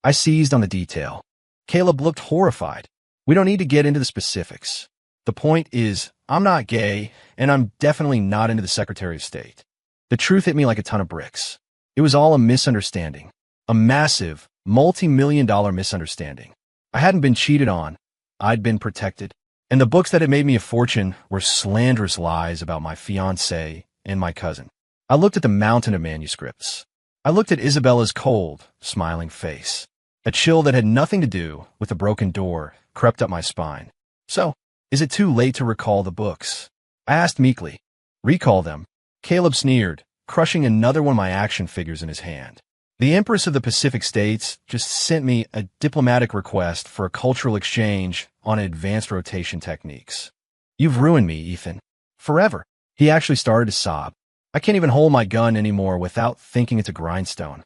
I seized on the detail. Caleb looked horrified. We don't need to get into the specifics. The point is, I'm not gay, and I'm definitely not into the Secretary of State. The truth hit me like a ton of bricks. It was all a misunderstanding. A massive, multi-million-dollar misunderstanding. I hadn't been cheated on. I'd been protected. And the books that had made me a fortune were slanderous lies about my fiancé and my cousin. I looked at the mountain of manuscripts. I looked at Isabella's cold, smiling face. A chill that had nothing to do with the broken door crept up my spine. So, is it too late to recall the books? I asked meekly. Recall them. Caleb sneered, crushing another one of my action figures in his hand. The Empress of the Pacific States just sent me a diplomatic request for a cultural exchange on advanced rotation techniques. You've ruined me, Ethan. Forever. He actually started to sob. I can't even hold my gun anymore without thinking it's a grindstone.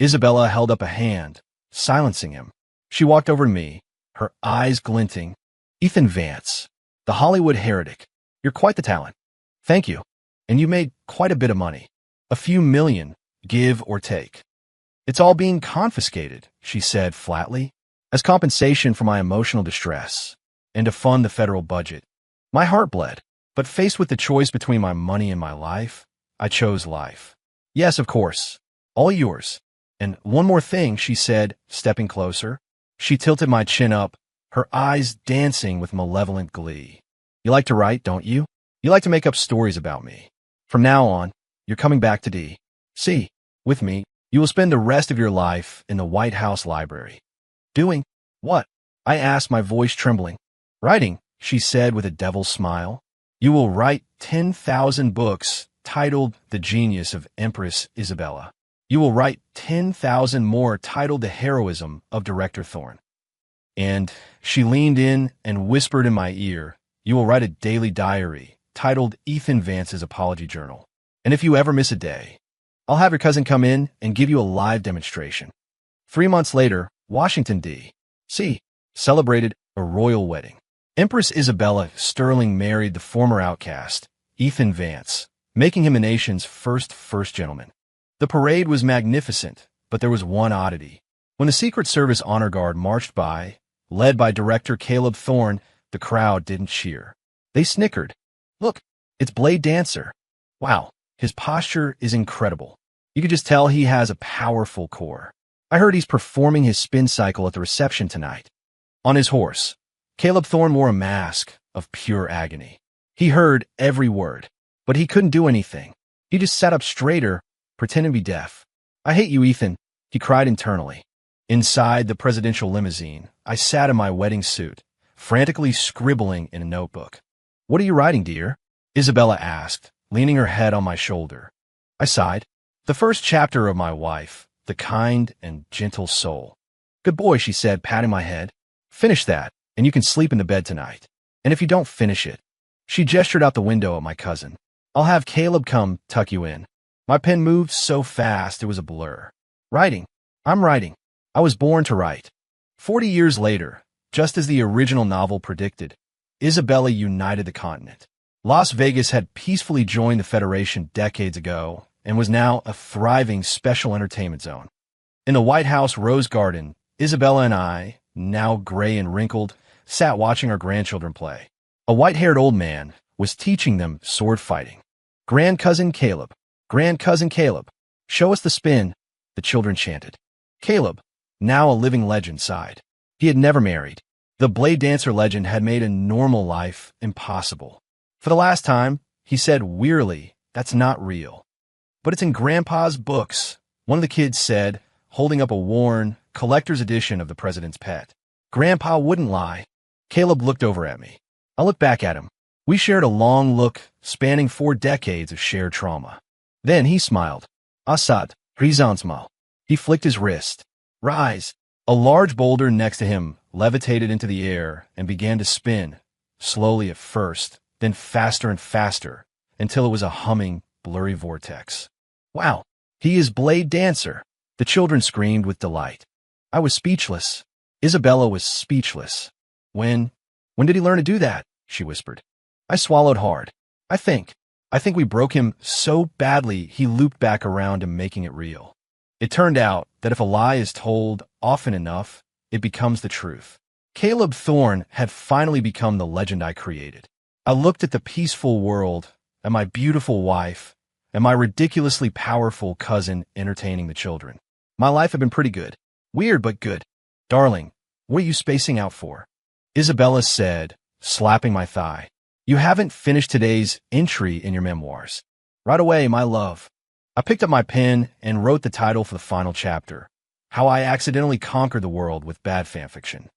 Isabella held up a hand, silencing him. She walked over to me, her eyes glinting. Ethan Vance, the Hollywood heretic. You're quite the talent. Thank you. And you made quite a bit of money. A few million, give or take. It's all being confiscated, she said flatly, as compensation for my emotional distress and to fund the federal budget. My heart bled, but faced with the choice between my money and my life, I chose life. Yes, of course. All yours. And one more thing, she said, stepping closer. She tilted my chin up, her eyes dancing with malevolent glee. You like to write, don't you? You like to make up stories about me. From now on, you're coming back to D.C. with me. You will spend the rest of your life in the White House library. Doing what? I asked, my voice trembling. Writing, she said with a devil's smile. You will write 10,000 books titled The Genius of Empress Isabella. You will write 10,000 more titled The Heroism of Director Thorne. And she leaned in and whispered in my ear, you will write a daily diary titled Ethan Vance's Apology Journal. And if you ever miss a day, I'll have your cousin come in and give you a live demonstration. 3 months later, Washington, D.C. celebrated a royal wedding. Empress Isabella Sterling married the former outcast, Ethan Vance, making him the nation's first gentleman. The parade was magnificent, but there was one oddity. When the Secret Service Honor Guard marched by, led by director Caleb Thorne, the crowd didn't cheer. They snickered. Look, it's Blade Dancer. Wow, his posture is incredible. You could just tell he has a powerful core. I heard he's performing his spin cycle at the reception tonight. On his horse, Caleb Thorne wore a mask of pure agony. He heard every word, but he couldn't do anything. He just sat up straighter, pretending to be deaf. I hate you, Ethan, he cried internally. Inside the presidential limousine, I sat in my wedding suit, frantically scribbling in a notebook. What are you writing, dear? Isabella asked, leaning her head on my shoulder. I sighed. The first chapter of my wife, the kind and gentle soul. Good boy, she said, patting my head. Finish that, and you can sleep in the bed tonight. And if you don't finish it, she gestured out the window at my cousin. I'll have Caleb come tuck you in. My pen moved so fast it was a blur. Writing. I'm writing. I was born to write. 40 years later, just as the original novel predicted, Isabella united the continent. Las Vegas had peacefully joined the Federation decades ago and was now a thriving special entertainment zone. In the White House Rose Garden, Isabella and I, now gray and wrinkled, sat watching our grandchildren play. A white-haired old man was teaching them sword fighting. Grand cousin Caleb, show us the spin, the children chanted. Caleb, now a living legend, sighed. He had never married. The Blade Dancer legend had made a normal life impossible. For the last time, he said wearily, that's not real. But it's in Grandpa's books, one of the kids said, holding up a worn, collector's edition of The President's Pet. Grandpa wouldn't lie. Caleb looked over at me. I looked back at him. We shared a long look, spanning 4 decades of shared trauma. Then he smiled. Assad, mal. He flicked his wrist. Rise. A large boulder next to him levitated into the air and began to spin, slowly at first, then faster and faster, until it was a humming, blurry vortex. Wow, he is Blade Dancer. The children screamed with delight. I was speechless. Isabella was speechless. When did he learn to do that? She whispered. I swallowed hard. I think we broke him so badly he looped back around to making it real. It turned out that if a lie is told often enough, it becomes the truth. Caleb Thorne had finally become the legend I created. I looked at the peaceful world, at my beautiful wife, and my ridiculously powerful cousin entertaining the children. My life had been pretty good. Weird, but good. Darling, what are you spacing out for? Isabella said, slapping my thigh. You haven't finished today's entry in your memoirs. Right away, my love. I picked up my pen and wrote the title for the final chapter, How I Accidentally Conquered the World with Bad Fanfiction.